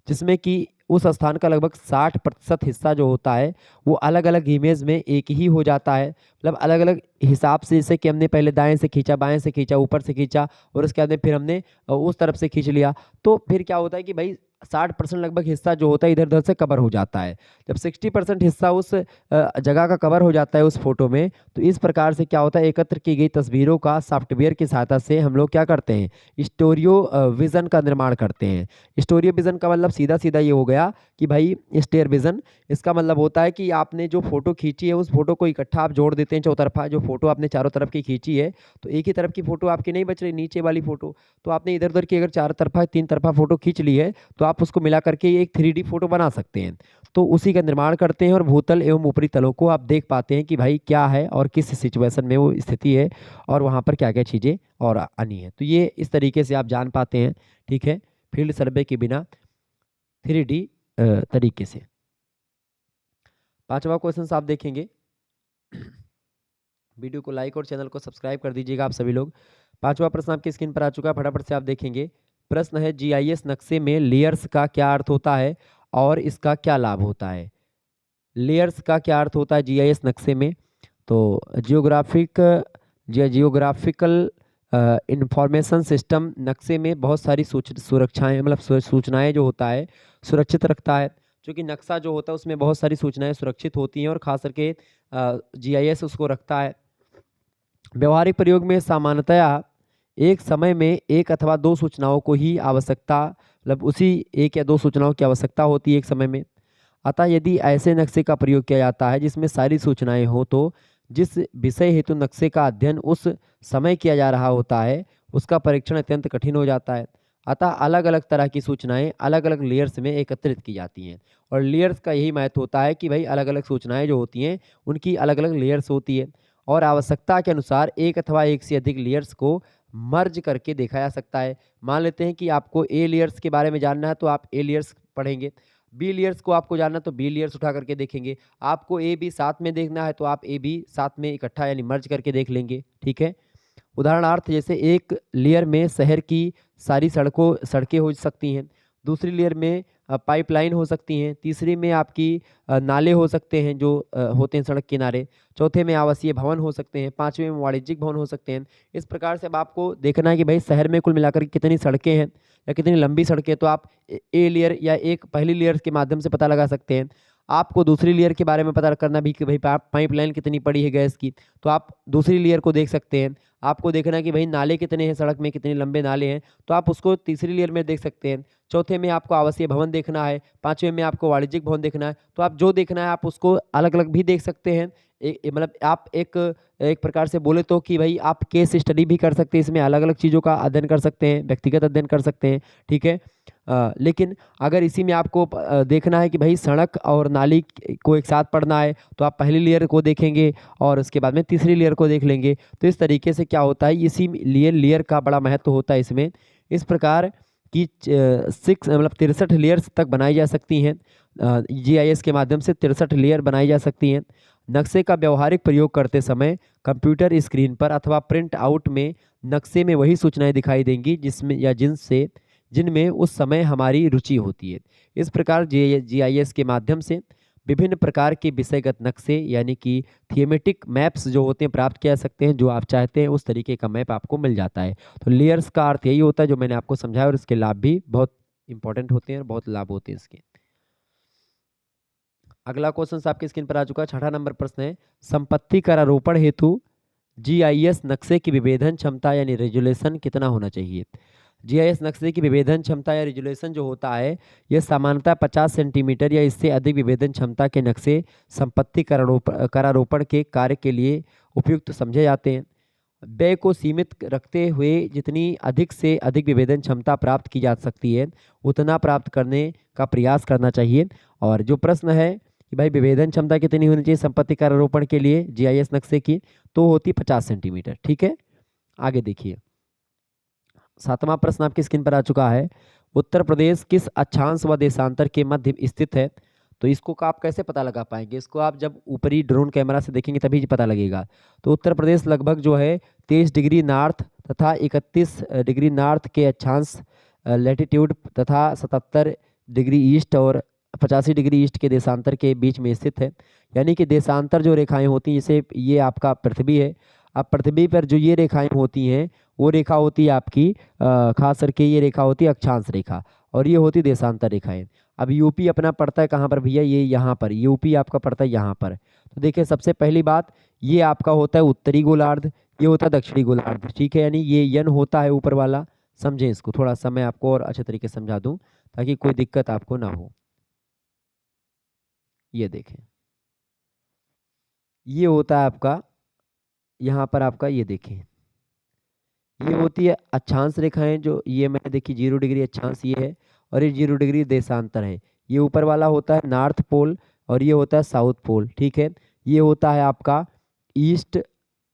जिसमें कि उस स्थान का लगभग 60% हिस्सा जो होता है वो अलग-अलग इमेज में एक ही हो जाता है। मतलब अलग-अलग हिसाब से, जैसे कि हमने पहले दाएँ से खींचा, बाएँ से खींचा, ऊपर से खींचा, और उसके बाद में फिर हमने उस तरफ से खींच लिया। तो फिर क्या होता है कि भाई 60% लगभग हिस्सा जो होता है इधर उधर से कवर हो जाता है। जब 60% हिस्सा उस जगह का कवर हो जाता है उस फोटो में, तो इस प्रकार से क्या होता है, एकत्र की गई तस्वीरों का सॉफ्टवेयर की सहायता से हम लोग क्या करते हैं, स्टोरियो विजन का निर्माण करते हैं। स्टोरियो विजन का मतलब सीधा सीधा ये हो गया कि भाई स्टेयर विजन, इसका मतलब होता है कि आपने जो फोटो खींची है उस फोटो को इकट्ठा आप जोड़ देते हैं चौतरफा, जो फोटो आपने चारों तरफ की खींची है तो एक ही तरफ की फोटो आपकी नहीं बच रही, नीचे वाली फोटो, तो आपने इधर उधर की अगर चार तरफा तीन तरफा फोटो खींच ली है तो आप उसको मिला करके एक 3D फोटो बना सकते हैं। तो उसी का निर्माण करते हैं और भूतल एवं ऊपरी तलों को आप देख पाते हैं कि भाई क्या है और किस सिचुएशन में वो स्थिति है और वहाँ पर क्या क्या चीज़ें और आनी है। तो ये इस तरीके से आप जान पाते हैं, ठीक है, फील्ड सर्वे के बिना 3D तरीके से। पांचवा क्वेश्चन आप देखेंगे, वीडियो को लाइक और चैनल को सब्सक्राइब कर दीजिएगा आप सभी लोग। पांचवा प्रश्न आपकी स्क्रीन पर आ चुका है, फटाफट से आप देखेंगे। प्रश्न है, जीआईएस नक्शे में लेयर्स का क्या अर्थ होता है और इसका क्या लाभ होता है। लेयर्स का क्या अर्थ होता है जीआईएस नक्शे में, तो जियोग्राफिकल इंफॉर्मेशन सिस्टम नक्शे में बहुत सारी सुरक्षाएं मतलब सूचनाएं जो होता है सुरक्षित रखता है, क्योंकि नक्शा जो होता है उसमें बहुत सारी सूचनाएं सुरक्षित होती हैं और खास करके जीआईएस उसको रखता है। व्यवहारिक प्रयोग में सामान्यतया एक समय में एक अथवा दो सूचनाओं को ही आवश्यकता, मतलब उसी एक या दो सूचनाओं की आवश्यकता होती है एक समय में। अतः यदि ऐसे नक्शे का प्रयोग किया जाता है जिसमें सारी सूचनाएं हो, तो जिस विषय हेतु नक्शे का अध्ययन उस समय किया जा रहा होता है उसका परीक्षण अत्यंत कठिन हो जाता है। अतः अलग अलग तरह की सूचनाएं अलग अलग लेयर्स में एकत्रित की जाती हैं और लेयर्स का यही महत्व होता है कि भाई अलग अलग सूचनाएं जो होती हैं उनकी अलग अलग लेयर्स होती है और आवश्यकता के अनुसार एक अथवा एक से अधिक लेयर्स को मर्ज करके देखा जा सकता है। मान लेते हैं कि आपको ए लेयर्स के बारे में जानना है तो आप ए लेयर्स पढ़ेंगे, बी लेयर्स को आपको जानना तो बी लेयर्स उठा करके देखेंगे, आपको ए बी साथ में देखना है तो आप ए बी साथ में इकट्ठा यानी मर्ज करके देख लेंगे, ठीक है। उदाहरणार्थ जैसे एक लेयर में शहर की सारी सड़कें हो सकती हैं, दूसरी लेयर में पाइपलाइन हो सकती हैं, तीसरी में आपकी नाले हो सकते हैं जो होते हैं सड़क किनारे, चौथे में आवासीय भवन हो सकते हैं, पांचवें में वाणिज्यिक भवन हो सकते हैं। इस प्रकार से अब आपको देखना है कि भाई शहर में कुल मिलाकर कितनी सड़कें हैं या कितनी लंबी सड़कें, तो आप ए लेयर या एक पहली लेयर के माध्यम से पता लगा सकते हैं। आपको दूसरी लेयर के बारे में पता करना भी कि भाई पाइपलाइन कितनी पड़ी है गैस की, तो आप दूसरी लेयर को देख सकते हैं। आपको देखना है कि भाई नाले कितने हैं, सड़क में कितने लंबे नाले हैं, तो आप उसको तीसरी लेयर में देख सकते हैं। चौथे में आपको आवासीय भवन देखना है, पांचवें में आपको वाणिज्यिक भवन देखना है, तो आप जो देखना है आप उसको अलग अलग भी देख सकते हैं। मतलब आप एक प्रकार से बोले तो कि भाई आप केस स्टडी भी कर सकते हैं, इसमें अलग अलग चीज़ों का अध्ययन कर सकते हैं, व्यक्तिगत अध्ययन कर सकते हैं, ठीक है। लेकिन अगर इसी में आपको देखना है कि भाई सड़क और नाली को एक साथ पढ़ना है तो आप पहली लेयर को देखेंगे और उसके बाद में तीसरी लेयर को देख लेंगे। तो इस तरीके से क्या होता है, इसी लिए लेयर का बड़ा महत्व होता है इसमें। इस प्रकार की 63 लेयर्स तक बनाई जा सकती हैं, जीआईएस के माध्यम से 63 लेयर बनाई जा सकती हैं। नक्शे का व्यवहारिक प्रयोग करते समय कंप्यूटर स्क्रीन पर अथवा प्रिंट आउट में नक्शे में वही सूचनाएं दिखाई देंगी जिसमें या जिनमें उस समय हमारी रुचि होती है। इस प्रकार जीआईएस के माध्यम से विभिन्न प्रकार के विषयगत नक्शे यानी कि थीमेटिक मैप्स जो होते हैं प्राप्त किया सकते हैं, जो आप चाहते हैं उस तरीके का मैप आपको मिल जाता है। तो लेयर्स का अर्थ यही होता है जो मैंने आपको समझाया और इसके लाभ भी बहुत इंपॉर्टेंट होते हैं और बहुत लाभ होते हैं इसके। अगला क्वेश्चन आपकी स्क्रीन पर आ चुका है, 6ठा नंबर प्रश्न है, संपत्ति करारोपण हेतु जीआईएस नक्शे की विभेदन क्षमता यानी रेजुलेशन कितना होना चाहिए। जीआईएस नक्शे की विभेदन क्षमता या रिजोल्यूशन जो होता है यह सामान्यतः 50 सेंटीमीटर या इससे अधिक विभेदन क्षमता के नक्शे संपत्ति करारोपण के कार्य के लिए उपयुक्त समझे जाते हैं। व्यय को सीमित रखते हुए जितनी अधिक से अधिक विभेदन क्षमता प्राप्त की जा सकती है उतना प्राप्त करने का प्रयास करना चाहिए। और जो प्रश्न है कि भाई विभेदन क्षमता कितनी होनी चाहिए संपत्ति करारोपण के लिए जीआईएस नक्शे की, तो होती 50 सेंटीमीटर, ठीक है। आगे देखिए, 7वां प्रश्न आपकी स्क्रीन पर आ चुका है, उत्तर प्रदेश किस अक्षांश व देशांतर के मध्य स्थित है। तो इसको आप कैसे पता लगा पाएंगे, इसको आप जब ऊपरी ड्रोन कैमरा से देखेंगे तभी पता लगेगा। तो उत्तर प्रदेश लगभग जो है 23 डिग्री नॉर्थ तथा 31 डिग्री नॉर्थ के अक्षांश लैटिट्यूड तथा 77 डिग्री ईस्ट और 85 डिग्री ईस्ट के देशांतर के बीच में स्थित है। यानी कि देशांतर जो रेखाएं होती हैं, जैसे ये आपका पृथ्वी है, अब पृथ्वी पर जो ये रेखाएं होती हैं वो रेखा होती है आपकी खास करके ये रेखा होती है अक्षांश रेखा, और ये होती देशांतर रेखाएं। अब यूपी अपना पड़ता है कहाँ पर भैया, ये यहाँ पर, यूपी आपका पड़ता है यहाँ पर। तो देखिए सबसे पहली बात, ये आपका होता है उत्तरी गोलार्ध, ये होता है दक्षिणी गोलार्ध, ठीक है, यानी ये यन होता है ऊपर वाला। समझें इसको, थोड़ा सा मैं आपको और अच्छे तरीके से समझा दूं ताकि कोई दिक्कत आपको ना हो। ये देखें, ये होता है आपका यहाँ पर आपका, ये देखें, ये होती है अक्षांश रेखाएं, जो ये मैंने देखी 0 डिग्री अक्षांश ये है, और ये 0 डिग्री देशांतर है। ये ऊपर वाला होता है नॉर्थ पोल और ये होता है साउथ पोल, ठीक है। ये होता है आपका ईस्ट,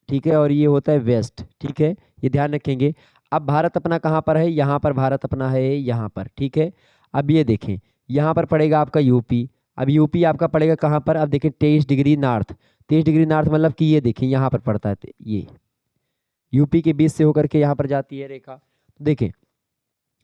ठीक है, और ये होता है वेस्ट, ठीक है, ये ध्यान रखेंगे। अब भारत अपना कहाँ पर है, यहाँ पर भारत अपना है यहाँ पर, ठीक है। अब ये देखें, यहाँ पर पड़ेगा आपका यूपी। अब यूपी आपका पड़ेगा कहाँ पर, अब देखें 23 डिग्री नॉर्थ, 23 डिग्री नॉर्थ मतलब कि ये देखें यहाँ पर पड़ता है, ये यूपी के बीच से होकर के यहाँ पर जाती है रेखा। तो देखें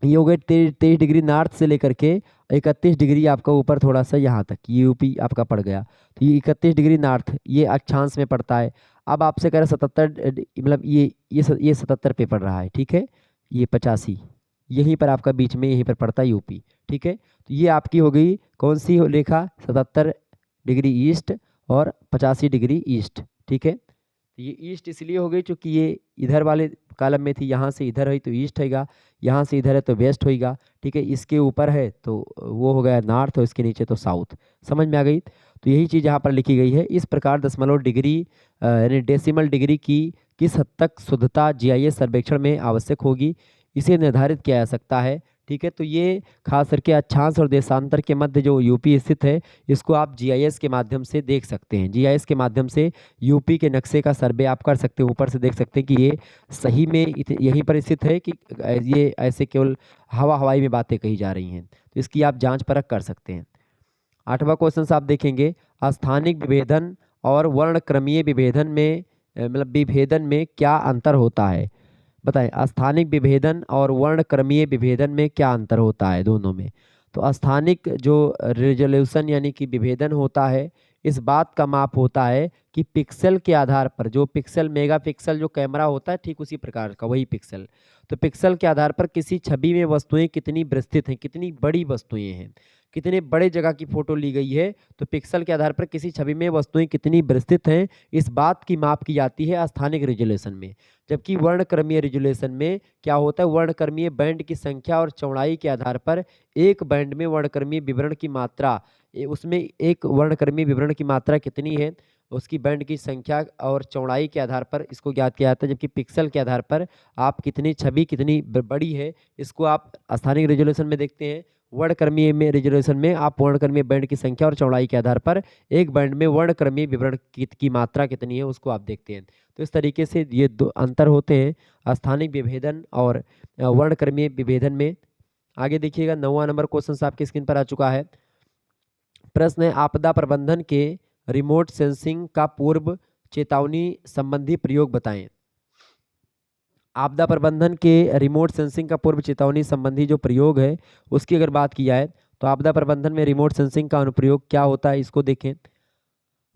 ये हो गए 23 डिग्री नॉर्थ से लेकर के 31 डिग्री आपका ऊपर थोड़ा सा यहाँ तक, ये यूपी आपका पड़ गया। तो ये 31 डिग्री नॉर्थ ये अक्षांश में पड़ता है। अब आपसे कह रहे 77, मतलब ये 77 पे पड़ रहा है, ठीक है, ये 85 यहीं पर आपका बीच में, यहीं पर पड़ता है यूपी, ठीक है। तो ये आपकी हो गई कौन सी रेखा, 77 डिग्री ईस्ट और 85 डिग्री ईस्ट, ठीक है। तो ये ईस्ट इसलिए हो गई क्योंकि ये इधर वाले कॉलम में थी, यहाँ से इधर है तो ईस्ट होगा, यहाँ से इधर है तो वेस्ट होगा, ठीक है। इसके ऊपर है तो वो हो गया नॉर्थ और इसके नीचे तो साउथ। समझ में आ गई। तो यही चीज़ यहाँ पर लिखी गई है। इस प्रकार दशमलव डिग्री यानी डेसिमल डिग्री की किस हद तक शुद्धता जीआईएस सर्वेक्षण में आवश्यक होगी, इसे निर्धारित किया जा सकता है, ठीक है। तो ये खास करके अक्षांश और देशांतर के मध्य जो यूपी स्थित है, इसको आप जीआईएस के माध्यम से देख सकते हैं। जीआईएस के माध्यम से यूपी के नक्शे का सर्वे आप कर सकते हैं, ऊपर से देख सकते हैं कि ये सही में यहीं पर स्थित है कि ये ऐसे केवल हवाई में बातें कही जा रही हैं। तो इसकी आप जांच परख कर सकते हैं। 8वां क्वेश्चन आप देखेंगे, स्थानिक विभेदन और वर्णक्रमीय विभेदन में मतलब विभेदन में क्या अंतर होता है। बताएं, स्थानिक विभेदन और वर्णक्रमीय विभेदन में क्या अंतर होता है दोनों में। तो स्थानिक जो रेजोल्यूशन यानी कि विभेदन होता है, इस बात का माप होता है कि पिक्सल के आधार पर, जो पिक्सल मेगा पिक्सल जो कैमरा होता है ठीक उसी प्रकार का वही पिक्सल, तो पिक्सल के आधार पर किसी छवि में वस्तुएं कितनी विस्तृत हैं, कितनी बड़ी वस्तुएं हैं, कितने बड़े जगह की फोटो ली गई है, तो पिक्सल के आधार पर किसी छवि में वस्तुएं कितनी विस्तृत हैं, इस बात की माप की जाती है स्थानिक रेजोल्यूशन में। जबकि वर्णक्रमीय रेजोल्यूशन में क्या होता है, वर्णक्रमीय बैंड की संख्या और चौड़ाई के आधार पर एक बैंड में वर्णक्रमीय विवरण की मात्रा, उसमें एक वर्णक्रमीय विवरण की मात्रा कितनी है, उसकी बैंड की संख्या और चौड़ाई के आधार पर इसको ज्ञात किया जाता है। जबकि पिक्सल के आधार पर आप कितनी छवि कितनी बड़ी है, इसको आप स्थानिक रेजोल्यूशन में देखते हैं। वर्णक्रमीय में रेजोल्यूशन में आप वर्णक्रमीय बैंड की संख्या और चौड़ाई के आधार पर एक बैंड में वर्णक्रमीय विवरण की मात्रा कितनी है उसको आप देखते हैं। तो इस तरीके से ये दो अंतर होते हैं स्थानिक विभेदन और वर्णक्रमीय विभेदन में। आगे देखिएगा 9वां नंबर क्वेश्चन आपकी स्क्रीन पर आ चुका है। प्रश्न है, आपदा प्रबंधन के रिमोट सेंसिंग का पूर्व चेतावनी संबंधी प्रयोग बताएं। आपदा प्रबंधन के रिमोट सेंसिंग का पूर्व चेतावनी संबंधी जो प्रयोग है उसकी अगर बात की जाए तो आपदा प्रबंधन में रिमोट सेंसिंग का अनुप्रयोग क्या होता है इसको देखें।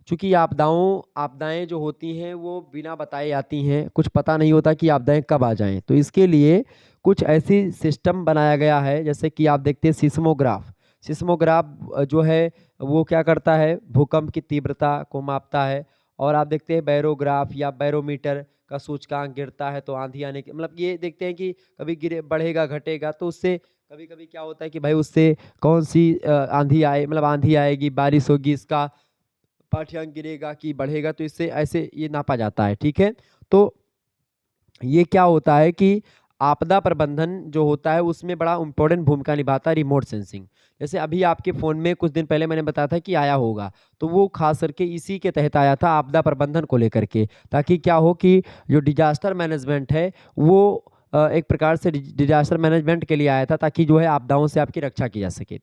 चूंकि आपदाएं जो होती हैं वो बिना बताए आती हैं, कुछ पता नहीं होता कि आपदाएं कब आ जाएं, तो इसके लिए कुछ ऐसी सिस्टम बनाया गया है, जैसे कि आप देखते हैं सिस्मोग्राफ। सिस्मोग्राफ जो है वो क्या करता है, भूकंप की तीव्रता को मापता है। और आप देखते हैं बैरोग्राफ या बैरोमीटर का सूचकांक गिरता है तो आंधी आने के मतलब ये देखते हैं कि कभी गिरे बढ़ेगा घटेगा, तो उससे कभी कभी क्या होता है कि भाई उससे कौन सी आंधी आए, मतलब आंधी आएगी बारिश होगी, इसका पाठ्यांक गिरेगा कि बढ़ेगा, तो इससे ऐसे ये नापा जाता है, ठीक है। तो ये क्या होता है कि आपदा प्रबंधन जो होता है उसमें बड़ा इंपॉर्टेंट भूमिका निभाता है रिमोट सेंसिंग। जैसे अभी आपके फ़ोन में कुछ दिन पहले मैंने बताया था कि आया होगा, तो वो खास करके इसी के तहत आया था, आपदा प्रबंधन को लेकर के, ताकि क्या हो कि जो डिजास्टर मैनेजमेंट है वो एक प्रकार से डिजास्टर मैनेजमेंट के लिए आया था, ताकि जो है आपदाओं से आपकी रक्षा की जा सके।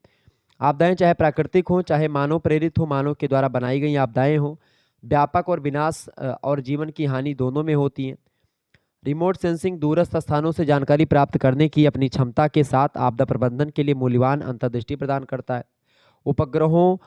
आपदाएं चाहे प्राकृतिक हों चाहे मानव प्रेरित हो, मानव के द्वारा बनाई गई आपदाएं हों, व्यापक और विनाश और जीवन की हानि दोनों में होती हैं। रिमोट सेंसिंग दूरस्थ स्थानों से जानकारी प्राप्त करने की अपनी क्षमता के साथ आपदा प्रबंधन के लिए मूल्यवान अंतर्दृष्टि प्रदान करता है। उपग्रहों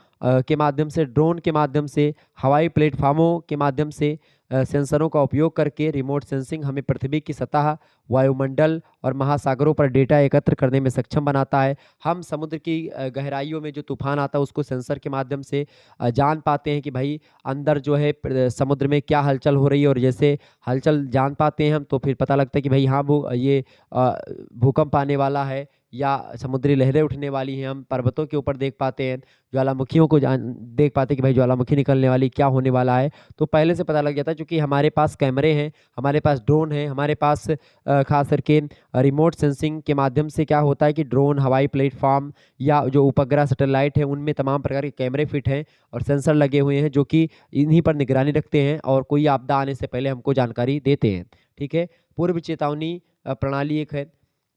के माध्यम से, ड्रोन के माध्यम से, हवाई प्लेटफार्मों के माध्यम से सेंसरों का उपयोग करके रिमोट सेंसिंग हमें पृथ्वी की सतह, वायुमंडल और महासागरों पर डेटा एकत्र करने में सक्षम बनाता है। हम समुद्र की गहराइयों में जो तूफान आता है उसको सेंसर के माध्यम से जान पाते हैं कि भाई अंदर जो है समुद्र में क्या हलचल हो रही है, और जैसे हलचल जान पाते हैं हम तो फिर पता लगता है कि भाई हाँ ये भूकंप आने वाला है या समुद्री लहरें उठने वाली हैं। हम पर्वतों के ऊपर देख पाते हैं, ज्वालामुखियों को देख पाते हैं कि भाई ज्वालामुखी निकलने वाली, क्या होने वाला है। तो पहले से पता लग जाता है, क्योंकि हमारे पास कैमरे हैं, हमारे पास ड्रोन है, हमारे पास खास करके रिमोट सेंसिंग के माध्यम से क्या होता है कि ड्रोन, हवाई प्लेटफॉर्म या जो उपग्रह सैटेलाइट है उनमें तमाम प्रकार के कैमरे फिट हैं और सेंसर लगे हुए हैं जो कि इन्हीं पर निगरानी रखते हैं और कोई आपदा आने से पहले हमको जानकारी देते हैं। ठीक है। पूर्व चेतावनी प्रणाली एक है।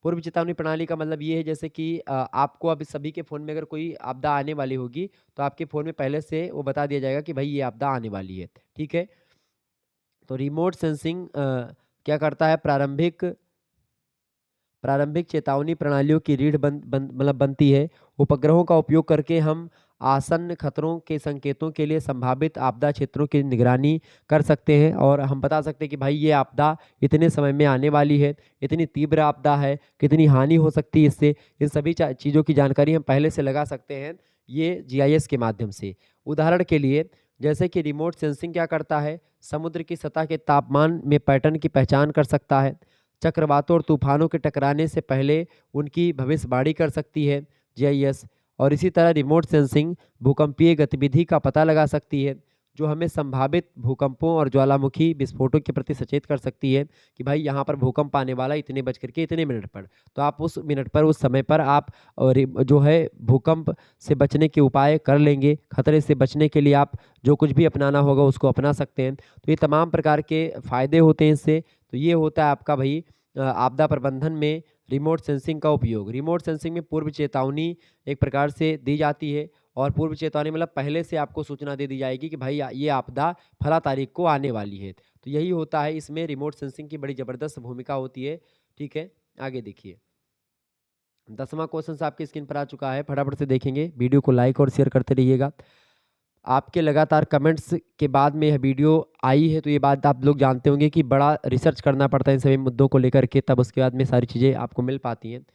पूर्व चेतावनी प्रणाली का मतलब ये है जैसे कि आपको अभी सभी के फ़ोन में अगर कोई आपदा आने वाली होगी तो आपके फ़ोन में पहले से वो बता दिया जाएगा कि भाई ये आपदा आने वाली है। ठीक है। तो रिमोट सेंसिंग क्या करता है, प्रारंभिक चेतावनी प्रणालियों की रीढ़ बनती है। उपग्रहों का उपयोग करके हम आसन्न खतरों के संकेतों के लिए संभावित आपदा क्षेत्रों की निगरानी कर सकते हैं और हम बता सकते हैं कि भाई ये आपदा इतने समय में आने वाली है, इतनी तीव्र आपदा है, कितनी हानि हो सकती है इससे। इन सभी चीज़ों की जानकारी हम पहले से लगा सकते हैं ये जीआईएस के माध्यम से। उदाहरण के लिए जैसे कि रिमोट सेंसिंग क्या करता है, समुद्र की सतह के तापमान में पैटर्न की पहचान कर सकता है, चक्रवातों और तूफानों के टकराने से पहले उनकी भविष्यवाणी कर सकती है जीआईएस। और इसी तरह रिमोट सेंसिंग भूकंपीय गतिविधि का पता लगा सकती है, जो हमें संभावित भूकंपों और ज्वालामुखी विस्फोटों के प्रति सचेत कर सकती है कि भाई यहाँ पर भूकंप आने वाला इतने बज करके इतने मिनट पर। तो आप उस मिनट पर, उस समय पर आप जो है भूकंप से बचने के उपाय कर लेंगे। खतरे से बचने के लिए आप जो कुछ भी अपनाना होगा उसको अपना सकते हैं। तो ये तमाम प्रकार के फ़ायदे होते हैं इससे। तो ये होता है आपका भाई आपदा प्रबंधन में रिमोट सेंसिंग का उपयोग। रिमोट सेंसिंग में पूर्व चेतावनी एक प्रकार से दी जाती है और पूर्व चेतावनी मतलब पहले से आपको सूचना दे दी जाएगी कि भाई ये आपदा फला तारीख को आने वाली है। तो यही होता है, इसमें रिमोट सेंसिंग की बड़ी ज़बरदस्त भूमिका होती है। ठीक है, आगे देखिए। 10वां क्वेश्चन आपकी स्क्रीन पर आ चुका है, फटाफट से देखेंगे। वीडियो को लाइक और शेयर करते रहिएगा। आपके लगातार कमेंट्स के बाद में यह वीडियो आई है, तो ये बात आप लोग जानते होंगे कि बड़ा रिसर्च करना पड़ता है इन सभी मुद्दों को लेकर के, तब उसके बाद में सारी चीज़ें आपको मिल पाती हैं।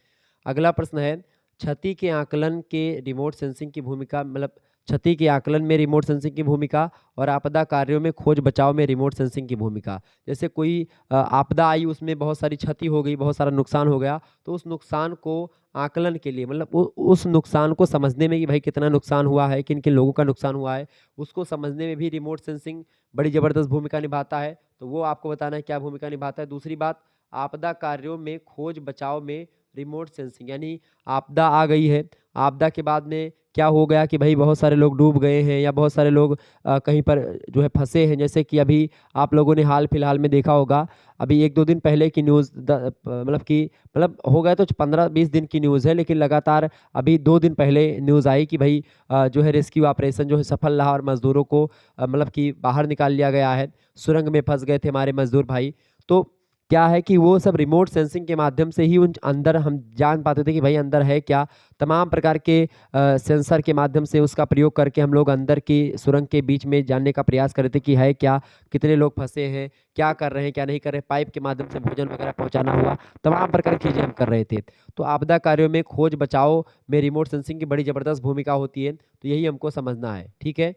अगला प्रश्न है, क्षति के आकलन के रिमोट सेंसिंग की भूमिका, मतलब क्षति के आकलन में रिमोट सेंसिंग की भूमिका और आपदा कार्यों में खोज बचाव में रिमोट सेंसिंग की भूमिका। जैसे कोई आपदा आई, उसमें बहुत सारी क्षति हो गई, बहुत सारा नुकसान हो गया, तो उस नुकसान को आकलन के लिए, मतलब उस नुकसान को समझने में कि भाई कितना नुकसान हुआ है, किन किन लोगों का नुकसान हुआ है, उसको समझने में भी रिमोट सेंसिंग बड़ी ज़बरदस्त भूमिका निभाता है। तो वो आपको बताना है क्या भूमिका निभाता है। दूसरी बात, आपदा कार्यों में खोज बचाव में रिमोट सेंसिंग, यानी आपदा आ गई है, आपदा के बाद में क्या हो गया कि भाई बहुत सारे लोग डूब गए हैं या बहुत सारे लोग कहीं पर जो है फंसे हैं। जैसे कि अभी आप लोगों ने हाल फिलहाल में देखा होगा, अभी 1-2 दिन पहले की न्यूज़, मतलब हो गया तो 15-20 दिन की न्यूज़ है, लेकिन लगातार अभी 2 दिन पहले न्यूज़ आई कि भाई जो है रेस्क्यू ऑपरेशन जो है सफल रहा और मज़दूरों को मतलब कि बाहर निकाल लिया गया है। सुरंग में फंस गए थे हमारे मज़दूर भाई। तो क्या है कि वो सब रिमोट सेंसिंग के माध्यम से ही उन अंदर हम जान पाते थे कि भाई अंदर है क्या। तमाम प्रकार के सेंसर के माध्यम से उसका प्रयोग करके हम लोग अंदर की सुरंग के बीच में जानने का प्रयास कर रहे थे कि है क्या, कितने लोग फंसे हैं, क्या कर रहे हैं, क्या नहीं कर रहे, पाइप के माध्यम से भोजन वगैरह पहुंचाना हुआ, तमाम प्रकार की चीज़ें हम कर रहे थे। तो आपदा कार्यों में खोज बचाव में रिमोट सेंसिंग की बड़ी ज़बरदस्त भूमिका होती है। तो यही हमको समझना है। ठीक है,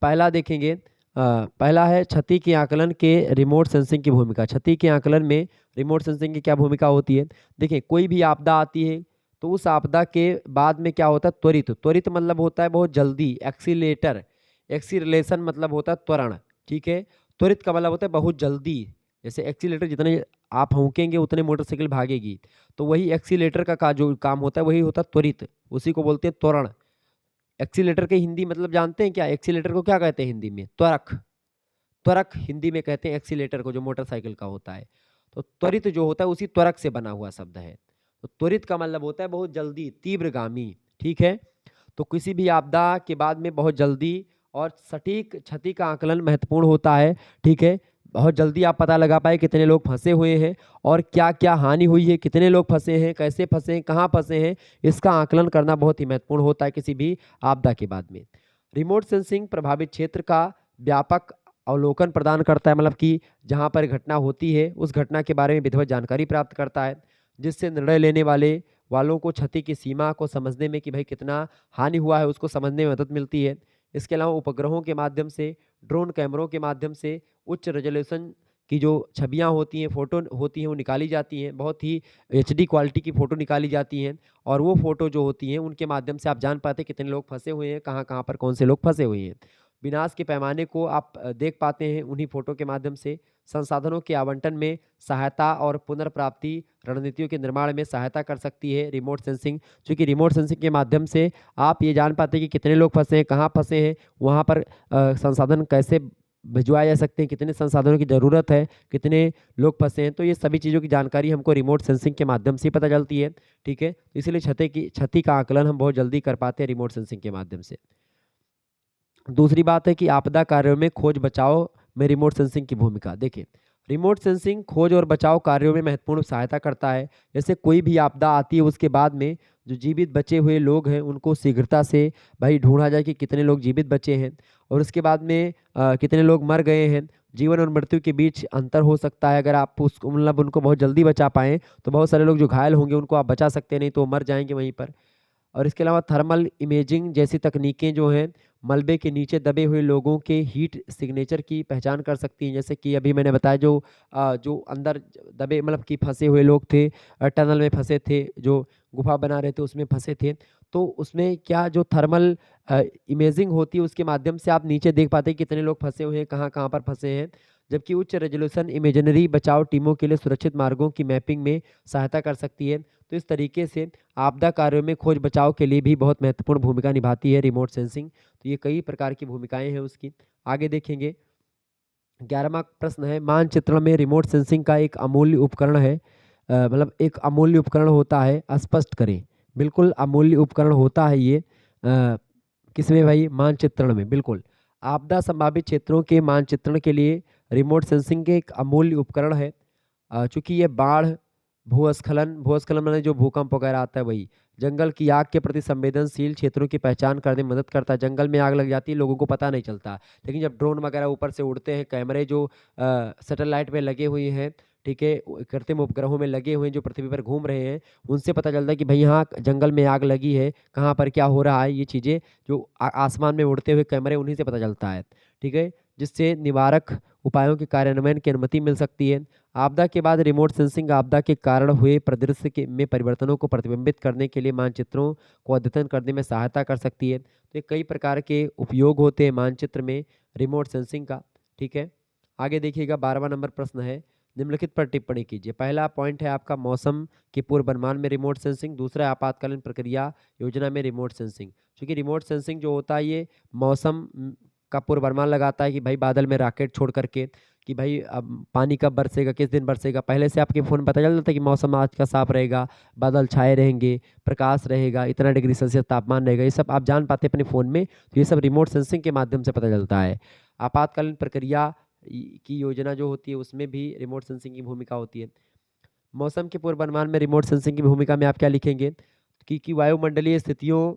पहला देखेंगे, पहला है क्षति के आकलन के रिमोट सेंसिंग की भूमिका। क्षति के आकलन में रिमोट सेंसिंग की क्या भूमिका होती है। देखिए, कोई भी आपदा आती है तो उस आपदा के बाद में क्या होता है, त्वरित। त्वरित मतलब होता है बहुत जल्दी, एक्सीलेटर। एक्सीलरेशन मतलब होता है त्वरण। ठीक है, त्वरित का मतलब होता है बहुत जल्दी। जैसे एक्सीलेटर जितने आप फूकेंगे उतने मोटरसाइकिल भागेगी, तो वही एक्सीलेटर का जो काम होता है वही होता है त्वरित, उसी को बोलते हैं त्वरण। एक्सीलेटर के हिंदी मतलब जानते हैं क्या, एक्सीलेटर को क्या कहते हैं हिंदी में, त्वरक। त्वरक हिंदी में कहते हैं एक्सीलेटर को, जो मोटरसाइकिल का होता है। तो त्वरित जो होता है उसी त्वरक से बना हुआ शब्द है। तो त्वरित का मतलब होता है बहुत जल्दी, तीव्रगामी। ठीक है, तो किसी भी आपदा के बाद में बहुत जल्दी और सटीक क्षति का आकलन महत्वपूर्ण होता है। ठीक है, बहुत जल्दी आप पता लगा पाए कितने लोग फंसे हुए हैं और क्या क्या हानि हुई है, कितने लोग फंसे हैं, कैसे फंसे हैं, कहाँ फंसे हैं, इसका आकलन करना बहुत ही महत्वपूर्ण होता है किसी भी आपदा के बाद में। रिमोट सेंसिंग प्रभावित क्षेत्र का व्यापक अवलोकन प्रदान करता है, मतलब कि जहाँ पर घटना होती है उस घटना के बारे में विधिवत जानकारी प्राप्त करता है, जिससे निर्णय लेने वालों को क्षति की सीमा को समझने में कि भाई कितना हानि हुआ है उसको समझने में मदद मिलती है। इसके अलावा उपग्रहों के माध्यम से, ड्रोन कैमरों के माध्यम से उच्च रेजोल्यूशन की जो छवियाँ होती हैं, फ़ोटो होती हैं, वो निकाली जाती हैं। बहुत ही एचडी क्वालिटी की फ़ोटो निकाली जाती हैं और वो फ़ोटो जो होती हैं उनके माध्यम से आप जान पाते हैं कितने लोग फँसे हुए हैं, कहाँ-कहाँ पर कौन से लोग फँसे हुए हैं। विनाश के पैमाने को आप देख पाते हैं उन्हीं फ़ोटो के माध्यम से। संसाधनों के आवंटन में सहायता और पुनर्प्राप्ति रणनीतियों के निर्माण में सहायता कर सकती है रिमोट सेंसिंग। चूँकि रिमोट सेंसिंग के माध्यम से आप ये जान पाते हैं कि कितने लोग फँसे हैं, कहाँ फँसे हैं, वहाँ पर संसाधन कैसे भिजवाए जा सकते हैं, कितने संसाधनों की ज़रूरत है, कितने लोग फँसे हैं। तो ये सभी चीज़ों की जानकारी हमको रिमोट सेंसिंग के माध्यम से ही पता चलती है, ठीक है? तो इसीलिए क्षति का आकलन हम बहुत जल्दी कर पाते हैं रिमोट सेंसिंग के माध्यम से। दूसरी बात है कि आपदा कार्यों में खोज बचाव में रिमोट सेंसिंग की भूमिका। देखिए, रिमोट सेंसिंग खोज और बचाव कार्यों में महत्वपूर्ण सहायता करता है। जैसे कोई भी आपदा आती है उसके बाद में जो जीवित बचे हुए लोग हैं उनको शीघ्रता से भाई ढूँढा जाए कि कितने लोग जीवित बचे हैं और उसके बाद में कितने लोग मर गए हैं। जीवन और मृत्यु के बीच अंतर हो सकता है, अगर आप उसको मतलब उनको बहुत जल्दी बचा पाएँ तो बहुत सारे लोग जो घायल होंगे उनको आप बचा सकते हैं, नहीं तो वो मर जाएँगे वहीं पर। और इसके अलावा थर्मल इमेजिंग जैसी तकनीकें जो हैं मलबे के नीचे दबे हुए लोगों के हीट सिग्नेचर की पहचान कर सकती हैं। जैसे कि अभी मैंने बताया जो अंदर दबे मतलब कि फंसे हुए लोग थे, टनल में फंसे थे, जो गुफा बना रहे थे उसमें फंसे थे, तो उसमें क्या जो थर्मल इमेजिंग होती है उसके माध्यम से आप नीचे देख पाते हैं कितने लोग फंसे हुए हैं, कहाँ कहाँ पर फंसे हैं। जबकि उच्च रेजोल्यूशन इमेजनरी बचाव टीमों के लिए सुरक्षित मार्गों की मैपिंग में सहायता कर सकती है। तो इस तरीके से आपदा कार्यों में खोज बचाव के लिए भी बहुत महत्वपूर्ण भूमिका निभाती है रिमोट सेंसिंग। तो ये कई प्रकार की भूमिकाएं हैं उसकी। आगे देखेंगे, 11वां प्रश्न है, मानचित्रण में रिमोट सेंसिंग का एक अमूल्य उपकरण है, मतलब एक अमूल्य उपकरण होता है, स्पष्ट करें। बिल्कुल अमूल्य उपकरण होता है ये, किसमें भाई? मानचित्रण में, बिल्कुल। आपदा संभावित क्षेत्रों के मानचित्रण के लिए रिमोट सेंसिंग के एक अमूल्य उपकरण है। चूँकि ये बाढ़, भूस्खलन माने जो भूकंप वगैरह आता है वही, जंगल की आग के प्रति संवेदनशील क्षेत्रों की पहचान करने में मदद करता है। जंगल में आग लग जाती है, लोगों को पता नहीं चलता। लेकिन जब ड्रोन वगैरह ऊपर से उड़ते हैं, कैमरे जो सैटेलाइट में लगे हुए हैं, ठीक है, कृत्रिम उपग्रहों में लगे हुए हैं जो पृथ्वी पर घूम रहे हैं, उनसे पता चलता है कि भई यहाँ जंगल में आग लगी है, कहाँ पर क्या हो रहा है, ये चीज़ें जो आसमान में उड़ते हुए कैमरे उन्हीं से पता चलता है, ठीक है? जिससे निवारक उपायों के कार्यान्वयन की अनुमति मिल सकती है। आपदा के बाद रिमोट सेंसिंग आपदा के कारण हुए परिदृश्य में परिवर्तनों को प्रतिबिंबित करने के लिए मानचित्रों को अद्यतन करने में सहायता कर सकती है। तो ये कई प्रकार के उपयोग होते हैं मानचित्र में रिमोट सेंसिंग का, ठीक है। आगे देखिएगा, 12वां नंबर प्रश्न है, निम्नलिखित पर टिप्पणी कीजिए। पहला पॉइंट है आपका मौसम के पूर्वानुमान में रिमोट सेंसिंग, दूसरा है आपातकालीन प्रक्रिया योजना में रिमोट सेंसिंग। क्योंकि रिमोट सेंसिंग जो होता है ये मौसम का पूर्वानुमान लगाता है कि भाई बादल में रॉकेट छोड़ करके कि भाई अब पानी कब बरसेगा, किस दिन बरसेगा, पहले से आपके फ़ोन में पता चल जाता है कि मौसम आज का साफ रहेगा, बादल छाए रहेंगे, प्रकाश रहेगा, इतना डिग्री सेल्सियस तापमान रहेगा, ये सब आप जान पाते हैं अपने फ़ोन में। तो ये सब रिमोट सेंसिंग के माध्यम से पता चलता है। आपातकालीन प्रक्रिया की योजना जो होती है उसमें भी रिमोट सेंसिंग की भूमिका होती है। मौसम के पूर्वानुमान में रिमोट सेंसिंग की भूमिका में आप क्या लिखेंगे कि वायुमंडलीय स्थितियों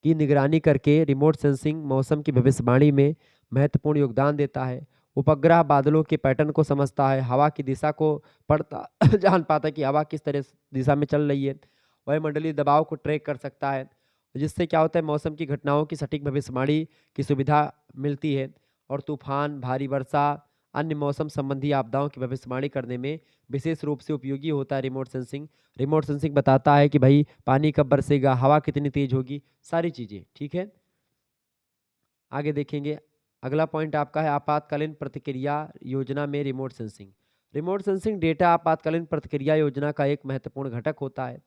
की निगरानी करके रिमोट सेंसिंग मौसम की भविष्यवाणी में महत्वपूर्ण योगदान देता है। उपग्रह बादलों के पैटर्न को समझता है, हवा की दिशा को पढ़ता जान पाता है कि हवा किस तरह दिशा में चल रही है। वायुमंडलीय दबाव को ट्रैक कर सकता है, जिससे क्या होता है मौसम की घटनाओं की सटीक भविष्यवाणी की सुविधा मिलती है। और तूफान, भारी वर्षा, अन्य मौसम संबंधी आपदाओं की भविष्यवाणी करने में विशेष रूप से उपयोगी होता है रिमोट सेंसिंग। रिमोट सेंसिंग बताता है कि भाई पानी कब बरसेगा, हवा कितनी तेज होगी, सारी चीज़ें, ठीक है। आगे देखेंगे, अगला पॉइंट आपका है आपातकालीन प्रतिक्रिया योजना में remote sensing. Remote sensing data आपातकालीन प्रतिक्रिया योजना का एक महत्वपूर्ण घटक होता है।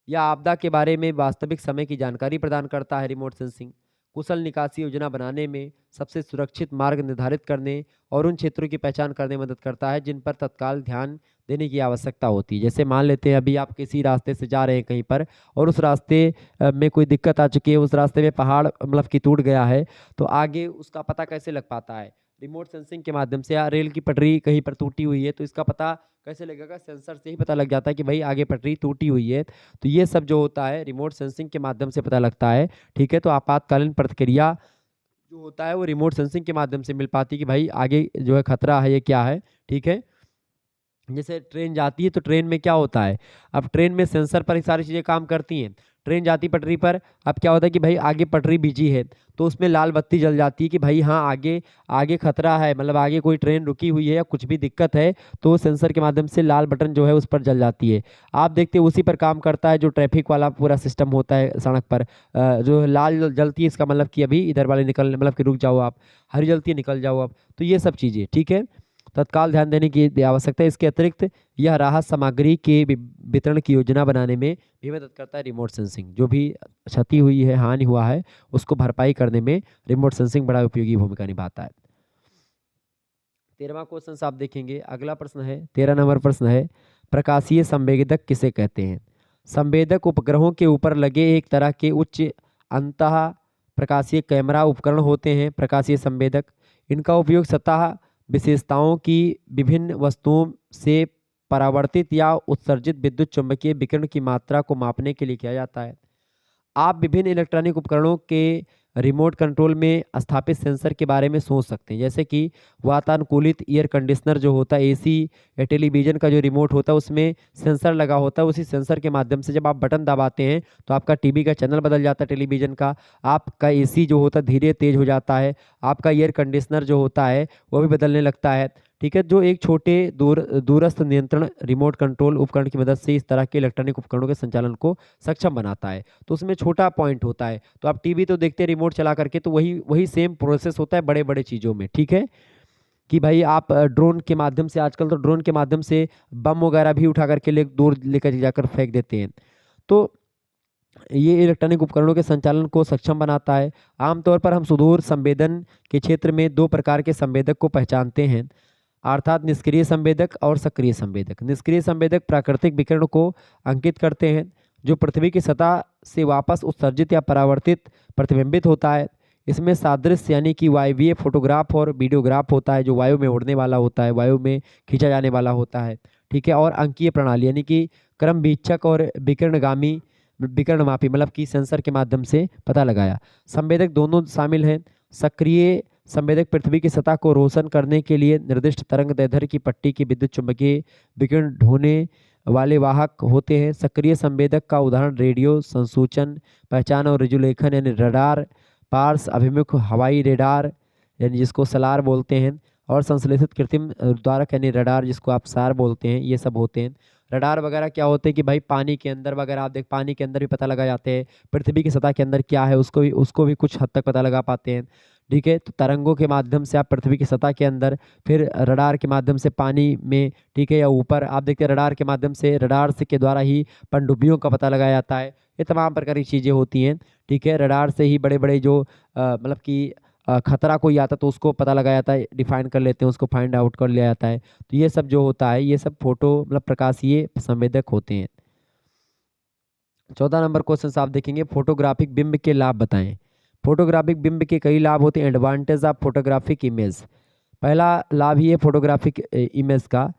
यह आपदा के बारे में वास्तविक समय की जानकारी प्रदान करता है। रिमोट सेंसिंग कुशल निकासी योजना बनाने में, सबसे सुरक्षित मार्ग निर्धारित करने और उन क्षेत्रों की पहचान करने में मदद करता है जिन पर तत्काल ध्यान देने की आवश्यकता होती है। जैसे मान लेते हैं अभी आप किसी रास्ते से जा रहे हैं कहीं पर और उस रास्ते में कोई दिक्कत आ चुकी है, उस रास्ते में पहाड़ मतलब कि टूट गया है, तो आगे उसका पता कैसे लग पाता है? रिमोट सेंसिंग के माध्यम से, या रेल की पटरी कहीं पर टूटी हुई है तो इसका पता कैसे लगेगा? सेंसर से ही पता लग जाता है कि भाई आगे पटरी टूटी हुई है। तो ये सब जो होता है रिमोट सेंसिंग के माध्यम से पता लगता है, ठीक है। तो आपातकालीन प्रतिक्रिया जो होता है वो रिमोट सेंसिंग के माध्यम से मिल पाती है कि भाई आगे जो है खतरा है, ये क्या है, ठीक है। जैसे ट्रेन जाती है तो ट्रेन में क्या होता है, अब ट्रेन में सेंसर पर ही सारी चीज़ें काम करती हैं। ट्रेन जाती पटरी पर, अब क्या होता है कि भाई आगे पटरी बिजी है तो उसमें लाल बत्ती जल जाती है कि भाई हाँ आगे आगे खतरा है, मतलब आगे कोई ट्रेन रुकी हुई है या कुछ भी दिक्कत है, तो सेंसर के माध्यम से लाल बटन जो है उस पर जल जाती है। आप देखते हैं उसी पर काम करता है जो ट्रैफिक वाला पूरा सिस्टम होता है सड़क पर। जो लाल जलती है इसका मतलब कि अभी इधर वाले निकल, मतलब कि रुक जाओ आप, हरी जलती है निकल जाओ आप। तो ये सब चीज़ें, ठीक है, तत्काल ध्यान देने की आवश्यकता है। इसके अतिरिक्त यह राहत सामग्री के वितरण की योजना बनाने में भी मदद करता है रिमोट सेंसिंग। जो भी क्षति हुई है, हानि हुआ है, उसको भरपाई करने में रिमोट सेंसिंग बड़ा उपयोगी भूमिका निभाता है। 13वां क्वेश्चन आप देखेंगे, अगला प्रश्न है 13 नंबर प्रश्न है, प्रकाशीय संवेदक किसे कहते हैं? संवेदक उपग्रहों के ऊपर लगे एक तरह के उच्च अंतः प्रकाशीय कैमरा उपकरण होते हैं प्रकाशीय संवेदक। इनका उपयोग सतह विशेषताओं की विभिन्न वस्तुओं से परावर्तित या उत्सर्जित विद्युत चुम्बकीय विकिरण की मात्रा को मापने के लिए किया जाता है। आप विभिन्न इलेक्ट्रॉनिक उपकरणों के रिमोट कंट्रोल में स्थापित सेंसर के बारे में सोच सकते हैं, जैसे कि वातानुकूलित एयर कंडीशनर जो होता है, एसी या टेलीविज़न का जो रिमोट होता है उसमें सेंसर लगा होता है। उसी सेंसर के माध्यम से जब आप बटन दबाते हैं तो आपका टीवी का चैनल बदल जाता है, टेलीविज़न का, आपका एसी जो होता है धीरे तेज हो जाता है, आपका एयर कंडीशनर जो होता है वो भी बदलने लगता है, ठीक है। जो एक छोटे दूरस्थ नियंत्रण रिमोट कंट्रोल उपकरण की मदद से इस तरह के इलेक्ट्रॉनिक उपकरणों के संचालन को सक्षम बनाता है। तो उसमें छोटा पॉइंट होता है। तो आप टीवी तो देखते हैं रिमोट चला करके, तो वही वही सेम प्रोसेस होता है बड़े बड़े चीज़ों में, ठीक है। कि भाई आप ड्रोन के माध्यम से, आजकल तो ड्रोन के माध्यम से बम वगैरह भी उठा करके दूर लेकर जाकर फेंक देते हैं। तो ये इलेक्ट्रॉनिक उपकरणों के संचालन को सक्षम बनाता है। आमतौर पर हम सुदूर संवेदन के क्षेत्र में दो प्रकार के संवेदक को पहचानते हैं, अर्थात निष्क्रिय संवेदक और सक्रिय संवेदक। निष्क्रिय संवेदक प्राकृतिक विकिरण को अंकित करते हैं जो पृथ्वी की सतह से वापस उत्सर्जित या परावर्तित प्रतिबिंबित होता है। इसमें सादृश्य यानी कि वायवीय फोटोग्राफ और वीडियोग्राफ होता है, जो वायु में उड़ने वाला होता है, वायु में खींचा जाने वाला होता है, ठीक है। और अंकीय प्रणाली यानी कि क्रम वीक्षक और विकिरणगामी विकिरणमापी, मतलब कि सेंसर के माध्यम से पता लगाया। संवेदक दोनों शामिल हैं। सक्रिय संवेदक पृथ्वी की सतह को रोशन करने के लिए निर्दिष्ट तरंग दैर्ध्य की पट्टी की विद्युत चुम्बकीय विकिरण ढोने वाले वाहक होते हैं। सक्रिय संवेदक का उदाहरण रेडियो संसूचन, पहचान और रेजुलेशन यानी रडार, पार्श्व अभिमुख हवाई रेडार यानी जिसको सलार बोलते हैं, और संश्लेषित कृत्रिम द्वारक यानी रडार जिसको आप सार बोलते हैं, ये सब होते हैं। रडार वगैरह क्या होते हैं कि भाई पानी के अंदर वगैरह, आप देख पानी के अंदर भी पता लगा जाते हैं, पृथ्वी की सतह के अंदर क्या है उसको भी कुछ हद तक पता लगा पाते हैं, ठीक है। तो तरंगों के माध्यम से आप पृथ्वी की सतह के अंदर, फिर रडार के माध्यम से पानी में, ठीक है, या ऊपर आप देखते हैं रडार के माध्यम से, रडार से के द्वारा ही पनडुब्बियों का पता लगाया जाता है। ये तमाम प्रकार की चीज़ें होती हैं, ठीक है। रडार से ही बड़े बड़े जो मतलब कि खतरा कोई आता तो उसको पता लगाया जाता है, डिफाइन कर लेते हैं, उसको फाइंड आउट कर लिया जाता है। तो ये सब जो होता है ये सब फोटो मतलब प्रकाशीय संवेदक होते हैं। 14 नंबर क्वेश्चन आप देखेंगे, फोटोग्राफिक बिंब के लाभ बताएं। फोटोग्राफिक बिंब के कई लाभ होते हैं। एडवांटेज ऑफ फोटोग्राफिक इमेज, पहला लाभ ही है फोटोग्राफिक इमेज का।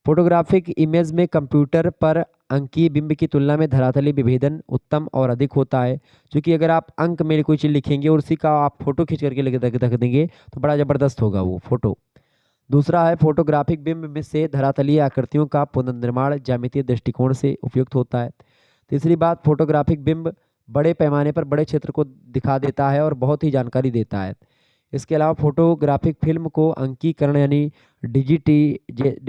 फोटोग्राफिक इमेज में कंप्यूटर पर अंकीय बिंब की तुलना में धरातलीय विभेदन उत्तम और अधिक होता है, क्योंकि अगर आप अंक में कोई चीज़ लिखेंगे और उसी का आप फोटो खींच करके लेके रख देंगे तो बड़ा ज़बरदस्त होगा वो फोटो। दूसरा है फोटोग्राफिक बिंब में से धरातलीय आकृतियों का पुनर्निर्माण ज्यामितीय दृष्टिकोण से उपयुक्त होता है। तीसरी बात, फोटोग्राफिक बिंब बड़े पैमाने पर बड़े क्षेत्र को दिखा देता है और बहुत ही जानकारी देता है। इसके अलावा फोटोग्राफिक फिल्म को अंकीकरण यानी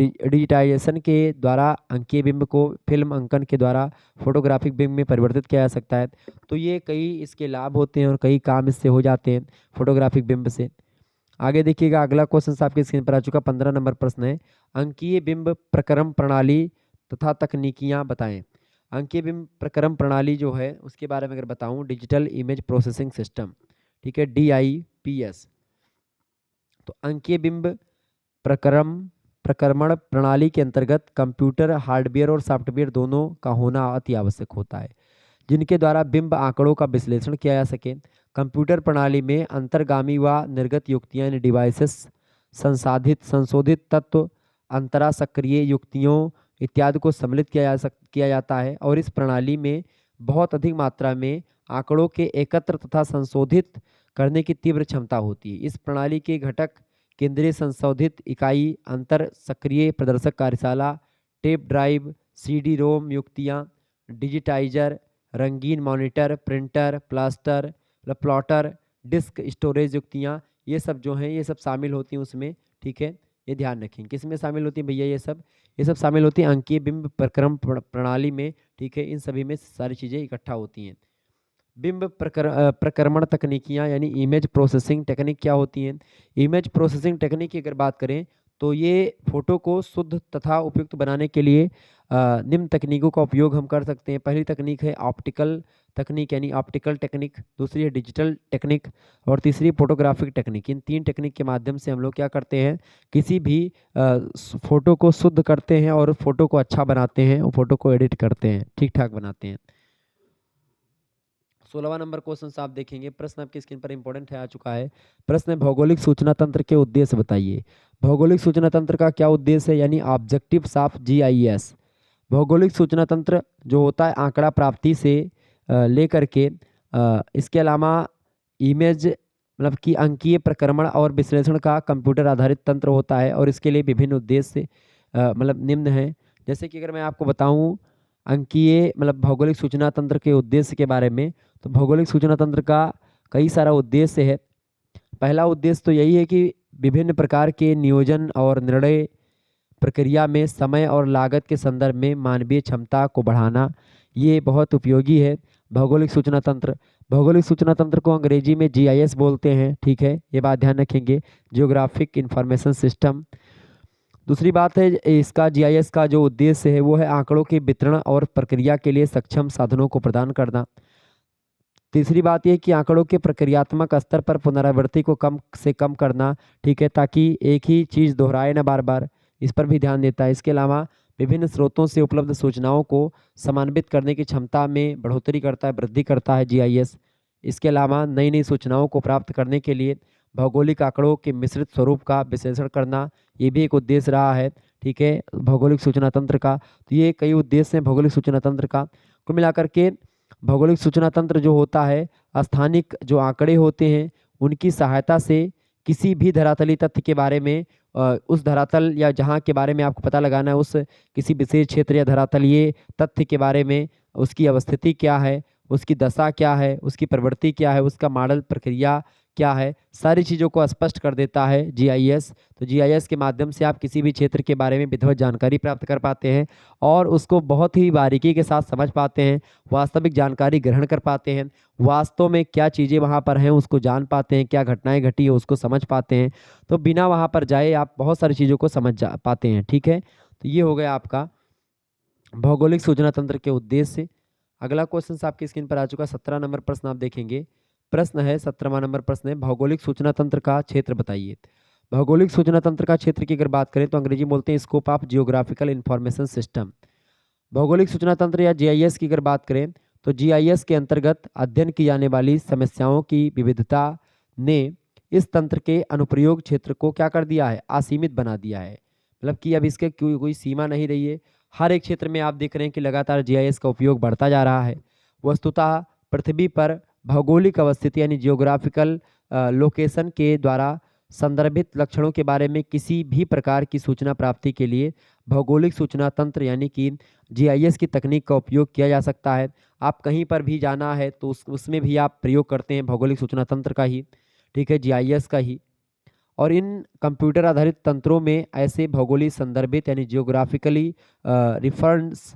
डिजिटाइजेशन के द्वारा अंकीय बिंब को फिल्म अंकन के द्वारा फोटोग्राफिक बिंब में परिवर्तित किया जा सकता है। तो ये कई इसके लाभ होते हैं और कई काम इससे हो जाते हैं फोटोग्राफिक बिंब से। आगे देखिएगा, अगला क्वेश्चन आपके स्क्रीन पर आ चुका 15 नंबर प्रश्न है, अंकीय बिंब प्रक्रम प्रणाली तथा तकनीकियां बताएं। अंकीय बिंब प्रक्रम प्रणाली जो है उसके बारे में अगर बताऊं, डिजिटल इमेज प्रोसेसिंग सिस्टम, ठीक है, DIPS। तो अंकीय बिंब प्रक्रम प्रक्रमण प्रणाली के अंतर्गत कंप्यूटर हार्डवेयर और सॉफ्टवेयर दोनों का होना अति आवश्यक होता है, जिनके द्वारा बिंब आंकड़ों का विश्लेषण किया जा सके। कंप्यूटर प्रणाली में अंतर्गामी व निर्गत युक्तियां यानी डिवाइसेस संशोधित तत्व, अंतरा सक्रिय युक्तियों इत्यादि को सम्मिलित किया जाता है और इस प्रणाली में बहुत अधिक मात्रा में आंकड़ों के एकत्र तथा संशोधित करने की तीव्र क्षमता होती है। इस प्रणाली के घटक केंद्रीय संशोधित इकाई, अंतर सक्रिय प्रदर्शक कार्यशाला, टेप ड्राइव, सीडी रोम युक्तियाँ, डिजिटाइजर, रंगीन monitor, printer, plotter, disk storage युक्तियाँ, ये सब जो हैं ये सब शामिल होती हैं उसमें। ठीक है, ये ध्यान रखें किस में शामिल होती है भैया, ये सब शामिल होती है अंकीय बिंब प्रक्रम प्रणाली में। ठीक है, इन सभी में सारी चीज़ें इकट्ठा होती हैं। बिंब प्रक्रमण तकनीकियाँ यानी इमेज प्रोसेसिंग टेक्निक क्या होती हैं। इमेज प्रोसेसिंग टेक्निक की अगर बात करें तो ये फोटो को शुद्ध तथा उपयुक्त बनाने के लिए निम्न तकनीकों का उपयोग हम कर सकते हैं। पहली तकनीक है ऑप्टिकल तकनीक यानी ऑप्टिकल टेक्निक, दूसरी है डिजिटल टेक्निक और तीसरी फोटोग्राफिक टेक्निक। इन तीन टेक्निक के माध्यम से हम लोग क्या करते हैं, किसी भी फोटो को शुद्ध करते हैं और फोटो को अच्छा बनाते हैं और फोटो को एडिट करते हैं, ठीक ठाक बनाते हैं। 16वां नंबर क्वेश्चन आप देखेंगे, प्रश्न आपकी स्क्रीन पर इंपॉर्टेंट है, आ चुका है। प्रश्न है भौगोलिक सूचना तंत्र के उद्देश्य बताइए। भौगोलिक सूचना तंत्र का क्या उद्देश्य है, यानी ऑब्जेक्टिव्स ऑफ जीआईएस। भौगोलिक सूचना तंत्र जो होता है आंकड़ा प्राप्ति से लेकर के इसके अलावा इमेज मतलब कि अंकीय प्रक्रमण और विश्लेषण का कंप्यूटर आधारित तंत्र होता है और इसके लिए विभिन्न उद्देश्य मतलब निम्न है। जैसे कि अगर मैं आपको बताऊं अंकीय मतलब भौगोलिक सूचना तंत्र के उद्देश्य के बारे में, तो भौगोलिक सूचना तंत्र का कई सारा उद्देश्य है। पहला उद्देश्य तो यही है कि विभिन्न प्रकार के नियोजन और निर्णय प्रक्रिया में समय और लागत के संदर्भ में मानवीय क्षमता को बढ़ाना, ये बहुत उपयोगी है भौगोलिक सूचना तंत्र। भौगोलिक सूचना तंत्र को अंग्रेजी में जीआईएस बोलते हैं। ठीक है, ये बात ध्यान रखेंगे, जियोग्राफिक इंफॉर्मेशन सिस्टम। दूसरी बात है इसका जीआईएस का जो उद्देश्य है वो है आंकड़ों के वितरण और प्रक्रिया के लिए सक्षम साधनों को प्रदान करना। तीसरी बात यह कि आंकड़ों के प्रक्रियात्मक स्तर पर पुनरावृत्ति को कम से कम करना। ठीक है, ताकि एक ही चीज़ दोहराए ना बार बार, इस पर भी ध्यान देता है। इसके अलावा विभिन्न स्रोतों से उपलब्ध सूचनाओं को समन्वित करने की क्षमता में बढ़ोतरी करता है, वृद्धि करता है जीआईएस। इसके अलावा नई नई सूचनाओं को प्राप्त करने के लिए भौगोलिक आंकड़ों के मिश्रित स्वरूप का विश्लेषण करना, ये भी एक उद्देश्य रहा है। ठीक है, भौगोलिक सूचना तंत्र का, तो ये कई उद्देश्य हैं भौगोलिक सूचना तंत्र का। कुल मिलाकर के भौगोलिक सूचना तंत्र जो होता है स्थानिक जो आंकड़े होते हैं उनकी सहायता से किसी भी धरातली तथ्य के बारे में उस धरातल या जहाँ के बारे में आपको पता लगाना है, उस किसी विशेष क्षेत्र या धरातलीय तथ्य के बारे में, उसकी अवस्थिति क्या है, उसकी दशा क्या है, उसकी प्रवृत्ति क्या है, उसका मॉडल प्रक्रिया क्या है, सारी चीज़ों को स्पष्ट कर देता है जीआईएस। तो जीआईएस के माध्यम से आप किसी भी क्षेत्र के बारे में विधिवत जानकारी प्राप्त कर पाते हैं और उसको बहुत ही बारीकी के साथ समझ पाते हैं, वास्तविक जानकारी ग्रहण कर पाते हैं, वास्तव में क्या चीज़ें वहाँ पर हैं उसको जान पाते हैं, क्या घटनाएं घटी है उसको समझ पाते हैं। तो बिना वहाँ पर जाए आप बहुत सारी चीज़ों को समझ जा पाते हैं। ठीक है, तो ये हो गया आपका भौगोलिक सूचना तंत्र के उद्देश्य। अगला क्वेश्चन आपकी स्क्रीन पर आ चुका है, 17 नंबर प्रश्न आप देखेंगे। प्रश्न है 17वां नंबर प्रश्न है भौगोलिक सूचना तंत्र का क्षेत्र बताइए। भौगोलिक सूचना तंत्र का क्षेत्र की अगर बात करें तो अंग्रेजी में बोलते हैं scope of geographical information system. भौगोलिक सूचना तंत्र या जीआईएस की अगर बात करें तो जीआईएस के अंतर्गत अध्ययन की जाने वाली समस्याओं की विविधता ने इस तंत्र के अनुप्रयोग क्षेत्र को क्या कर दिया है, असीमित बना दिया है। मतलब कि अब इसके कोई सीमा नहीं रही है। हर एक क्षेत्र में आप देख रहे हैं कि लगातार जीआईएस का उपयोग बढ़ता जा रहा है। वस्तुतः पृथ्वी पर भौगोलिक अवस्थिति यानी जियोग्राफिकल लोकेशन के द्वारा संदर्भित लक्षणों के बारे में किसी भी प्रकार की सूचना प्राप्ति के लिए भौगोलिक सूचना तंत्र यानी कि जीआईएस की तकनीक का उपयोग किया जा सकता है। आप कहीं पर भी जाना है तो उसमें भी आप प्रयोग करते हैं भौगोलिक सूचना तंत्र का ही। ठीक है, जीआईएस का ही। और इन कंप्यूटर आधारित तंत्रों में ऐसे भौगोलिक संदर्भित यानी जियोग्राफिकली रिफरेंस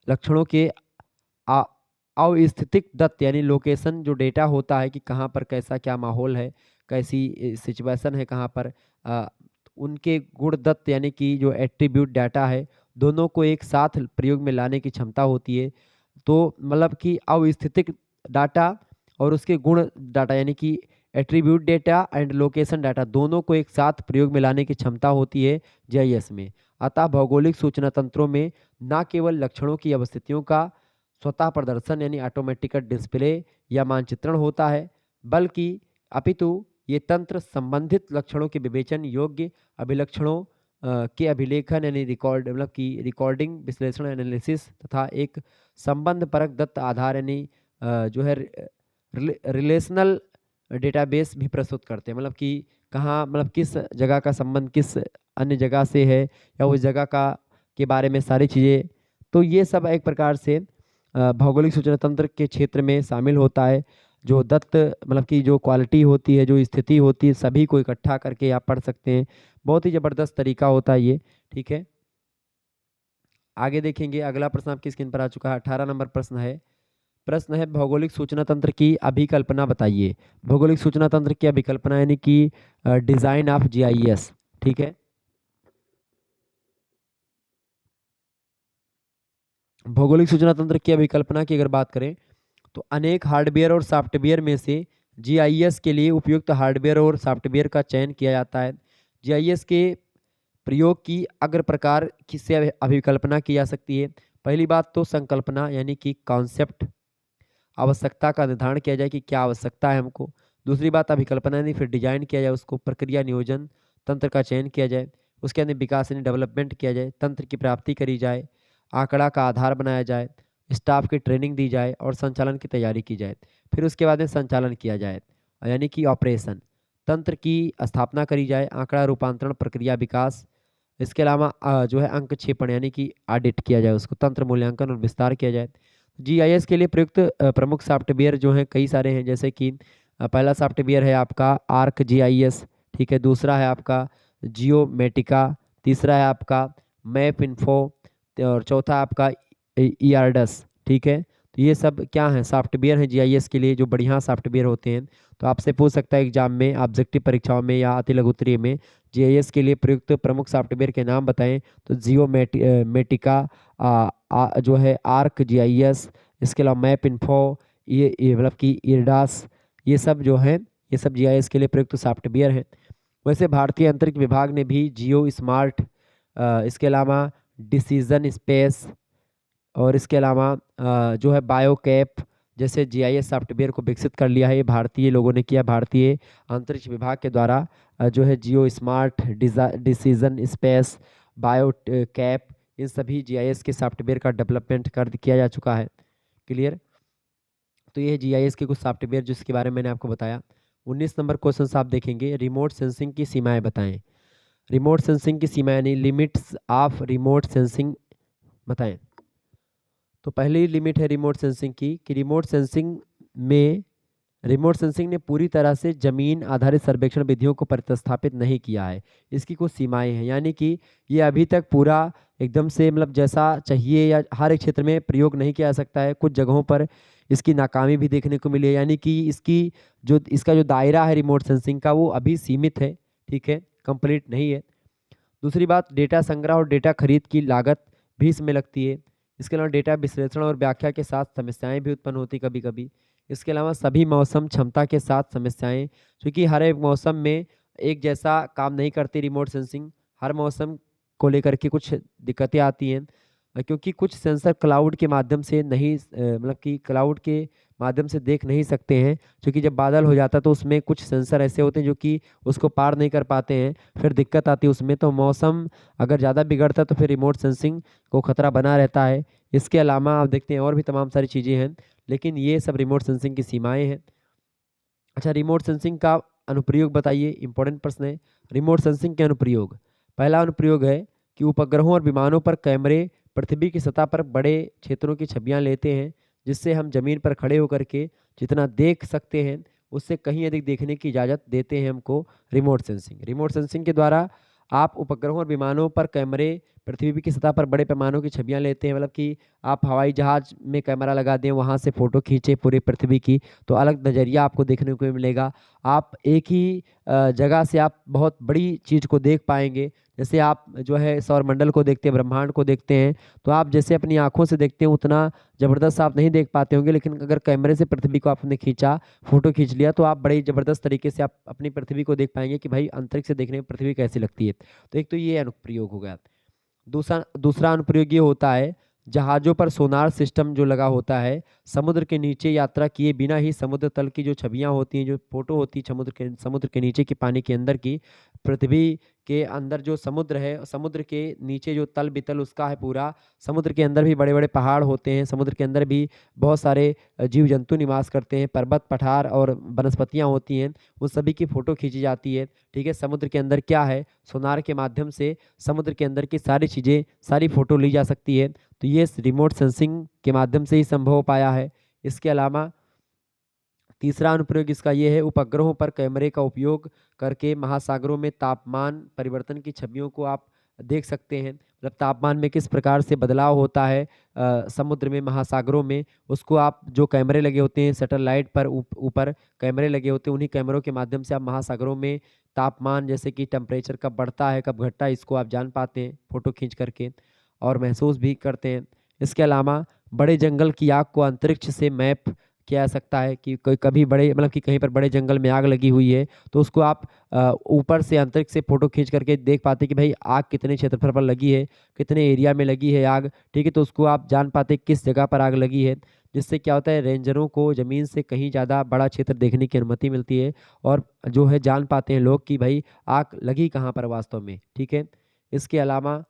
लक्षणों के अवस्थितिक दत्त यानी लोकेशन जो डेटा होता है कि कहाँ पर कैसा क्या माहौल है, कैसी सिचुएशन है कहाँ पर, उनके गुण दत्त यानी कि जो एट्रीब्यूट डाटा है, दोनों को एक साथ प्रयोग में लाने की क्षमता होती है। तो मतलब कि अवस्थितिक डाटा और उसके गुण डाटा यानी कि attribute data and location data दोनों को एक साथ प्रयोग में लाने की क्षमता होती है जीआईएस में। अतः भौगोलिक सूचना तंत्रों में न केवल लक्षणों की अवस्थितियों का स्वतः प्रदर्शन यानी ऑटोमेटिक डिस्प्ले या मानचित्रण होता है, बल्कि अपितु ये तंत्र संबंधित लक्षणों के विवेचन योग्य अभिलक्षणों के अभिलेखन यानी रिकॉर्ड मतलब की रिकॉर्डिंग विश्लेषण एनालिसिस तथा एक संबंध परक दत्त आधार यानी जो है रिलेशनल डेटाबेस भी प्रस्तुत करते हैं। मतलब कि कहाँ मतलब किस जगह का संबंध किस अन्य जगह से है या उस जगह का के बारे में सारी चीज़ें, तो ये सब एक प्रकार से भौगोलिक सूचना तंत्र के क्षेत्र में शामिल होता है। जो दत्त मतलब की जो क्वालिटी होती है, जो स्थिति होती है, सभी को इकट्ठा करके आप पढ़ सकते हैं। बहुत ही ज़बरदस्त तरीका होता है ये, ठीक है। आगे देखेंगे, अगला प्रश्न आपकी स्क्रीन पर आ चुका है। 18 नंबर प्रश्न है भौगोलिक सूचना तंत्र की अभिकल्पना बताइए। भौगोलिक सूचना तंत्र की अभिकल्पना यानी कि डिजाइन ऑफ जीआईएस, ठीक है। भौगोलिक सूचना तंत्र की अभिकल्पना की अगर बात करें तो अनेक हार्डवेयर और सॉफ्टवेयर में से जीआईएस के लिए उपयुक्त हार्डवेयर और सॉफ्टवेयर का चयन किया जाता है। जीआईएस के प्रयोग की अग्र प्रकार किससे अभिकल्पना की जा सकती है। पहली बात तो संकल्पना यानी कि कॉन्सेप्ट, आवश्यकता का निर्धारण किया जाए कि क्या आवश्यकता है हमको। दूसरी बात अभिकल्पना यानी फिर डिजाइन किया जाए उसको, प्रक्रिया नियोजन तंत्र का चयन किया जाए, उसके अंदर विकास यानी डेवलपमेंट किया जाए, तंत्र की प्राप्ति करी जाए, आंकड़ा का आधार बनाया जाए, स्टाफ की ट्रेनिंग दी जाए और संचालन की तैयारी की जाए। फिर उसके बाद में संचालन किया जाए यानी कि ऑपरेशन, तंत्र की स्थापना करी जाए, आंकड़ा रूपांतरण प्रक्रिया विकास, इसके अलावा जो है अंक क्षेपण यानी कि ऑडिट किया जाए उसको, तंत्र मूल्यांकन और विस्तार किया जाए। जीआईएस के लिए प्रयुक्त प्रमुख सॉफ्टवेयर जो हैं कई सारे हैं, जैसे कि पहला सॉफ्टवेयर है आपका आर्क जीआईएस, ठीक है। दूसरा है आपका जियोमेटिका, तीसरा है आपका मैप इन्फो और चौथा आपका ईआरडस, ठीक है। तो ये सब क्या है सॉफ्टवेयर हैं जीआईएस के लिए जो बढ़िया सॉफ्टवेयर होते हैं। तो आपसे पूछ सकता है एग्जाम में, ऑब्जेक्टिव परीक्षाओं में या अति लघु उत्तरीय में, जीआईएस के लिए प्रयुक्त प्रमुख सॉफ्टवेयर के नाम बताएं। तो जियोमेटिका जो है, आर्क जीआईएस, इसके अलावा मैप इन्फो, ये मतलब कि इरडास, ये सब जो है ये सब जीआईएस के लिए प्रयुक्त सॉफ्टवेयर हैं। वैसे भारतीय अंतरिक्ष विभाग ने भी जियो स्मार्ट, इसके अलावा डिसीजन स्पेस और इसके अलावा जो है बायोकैप जैसे जीआईएस सॉफ्टवेयर को विकसित कर लिया है। ये भारतीय लोगों ने किया, भारतीय अंतरिक्ष विभाग के द्वारा जो है Geo Smart, decision space, Bio Cap, इन सभी जीआईएस के सॉफ्टवेयर का डेवलपमेंट कर किया जा चुका है। क्लियर। तो ये जीआईएस के कुछ सॉफ्टवेयर जिसके बारे में मैंने आपको बताया। 19 नंबर क्वेश्चन आप देखेंगे, रिमोट सेंसिंग की सीमाएं बताएं। रिमोट सेंसिंग की सीमाएं यानी लिमिट्स ऑफ रिमोट सेंसिंग बताएं। तो पहली लिमिट है रिमोट सेंसिंग की कि रिमोट सेंसिंग ने पूरी तरह से जमीन आधारित सर्वेक्षण विधियों को प्रतिस्थापित नहीं किया है। इसकी कुछ सीमाएं हैं, यानी कि ये अभी तक पूरा एकदम से मतलब जैसा चाहिए या हर एक क्षेत्र में प्रयोग नहीं किया जा सकता है। कुछ जगहों पर इसकी नाकामी भी देखने को मिली है, यानी कि इसका जो दायरा है रिमोट सेंसिंग का वो अभी सीमित है, ठीक है, कंप्लीट नहीं है। दूसरी बात, डेटा संग्रह और डेटा खरीद की लागत भी इसमें लगती है। इसके अलावा डेटा विश्लेषण और व्याख्या के साथ समस्याएं भी उत्पन्न होती कभी कभी। इसके अलावा सभी मौसम क्षमता के साथ समस्याएं, क्योंकि हर एक मौसम में एक जैसा काम नहीं करती रिमोट सेंसिंग, हर मौसम को लेकर के कुछ दिक्कतें आती हैं। क्योंकि कुछ सेंसर क्लाउड के माध्यम से नहीं मतलब कि क्लाउड के माध्यम से देख नहीं सकते हैं, क्योंकि जब बादल हो जाता है तो उसमें कुछ सेंसर ऐसे होते हैं जो कि उसको पार नहीं कर पाते हैं, फिर दिक्कत आती है उसमें। तो मौसम अगर ज़्यादा बिगड़ता है तो फिर रिमोट सेंसिंग को खतरा बना रहता है। इसके अलावा आप देखते हैं और भी तमाम सारी चीज़ें हैं, लेकिन ये सब रिमोट सेंसिंग की सीमाएं हैं। अच्छा, रिमोट सेंसिंग का अनुप्रयोग बताइए, इंपॉर्टेंट प्रश्न है। रिमोट सेंसिंग के अनुप्रयोग, पहला अनुप्रयोग है कि उपग्रहों और विमानों पर कैमरे पृथ्वी की सतह पर बड़े क्षेत्रों की छवियां लेते हैं, जिससे हम जमीन पर खड़े होकर के जितना देख सकते हैं उससे कहीं अधिक देखने की इजाज़त देते हैं हमको रिमोट सेंसिंग। रिमोट सेंसिंग के द्वारा आप उपग्रहों और विमानों पर कैमरे पृथ्वी की सतह पर बड़े पैमानों की छवियां लेते हैं, मतलब कि आप हवाई जहाज में कैमरा लगा दें, वहां से फोटो खींचे पूरी पृथ्वी की, तो अलग नज़रिया आपको देखने को मिलेगा। आप एक ही जगह से आप बहुत बड़ी चीज़ को देख पाएंगे। जैसे आप जो है सौरमंडल को देखते हैं, ब्रह्मांड को देखते हैं, तो आप जैसे अपनी आंखों से देखते हैं उतना ज़बरदस्त आप नहीं देख पाते होंगे, लेकिन अगर कैमरे से पृथ्वी को आपने खींचा, फोटो खींच लिया, तो आप बड़े ज़बरदस्त तरीके से आप अपनी पृथ्वी को देख पाएंगे कि भाई अंतरिक्ष से देखने में पृथ्वी कैसी लगती है। तो एक तो ये अनुप्रयोग हो गया। दूसरा दूसरा अनुप्रयोग ये होता है जहाज़ों पर सोनार सिस्टम जो लगा होता है, समुद्र के नीचे यात्रा किए बिना ही समुद्र तल की जो छवियाँ होती हैं, जो फ़ोटो होती है समुद्र के नीचे के पानी के अंदर की, पृथ्वी के अंदर जो समुद्र है, समुद्र के नीचे जो तल-बितल उसका है पूरा, समुद्र के अंदर भी बड़े-बड़े पहाड़ होते हैं, समुद्र के अंदर भी बहुत सारे जीव-जंतु निवास करते हैं, पर्वत, पठार और वनस्पतियाँ होती हैं, उन सभी की फ़ोटो खींची जाती है, ठीक है? समुद्र के अंदर क्या है, सोनार के माध्यम से समुद्र के अंदर की सारी चीज़ें, सारी फ़ोटो ली जा सकती है। तो ये रिमोट सेंसिंग के माध्यम से ही संभव हो पाया है। इसके अलावा तीसरा अनुप्रयोग इसका ये है, उपग्रहों पर कैमरे का उपयोग करके महासागरों में तापमान परिवर्तन की छवियों को आप देख सकते हैं। मतलब तापमान में किस प्रकार से बदलाव होता है समुद्र में, महासागरों में, उसको आप जो कैमरे लगे होते हैं सैटेलाइट पर ऊपर कैमरे लगे होते हैं, उन्हीं कैमरों के माध्यम से आप महासागरों में तापमान जैसे कि टेम्परेचर कब बढ़ता है, कब घटता है, इसको आप जान पाते हैं फ़ोटो खींच करके और महसूस भी करते हैं। इसके अलावा बड़े जंगल की आग को अंतरिक्ष से मैप किया जा सकता है कि कोई कभी बड़े मतलब कि कहीं पर बड़े जंगल में आग लगी हुई है, तो उसको आप ऊपर से अंतरिक्ष से फ़ोटो खींच करके देख पाते हैं कि भाई आग कितने क्षेत्रफल पर लगी है, कितने एरिया में लगी है आग, ठीक है? तो उसको आप जान पाते हैं किस जगह पर आग लगी है, जिससे क्या होता है रेंजरों को ज़मीन से कहीं ज़्यादा बड़ा क्षेत्र देखने की अनुमति मिलती है और जो है जान पाते हैं लोग कि भाई आग लगी कहाँ पर वास्तव में, ठीक है? इसके अलावा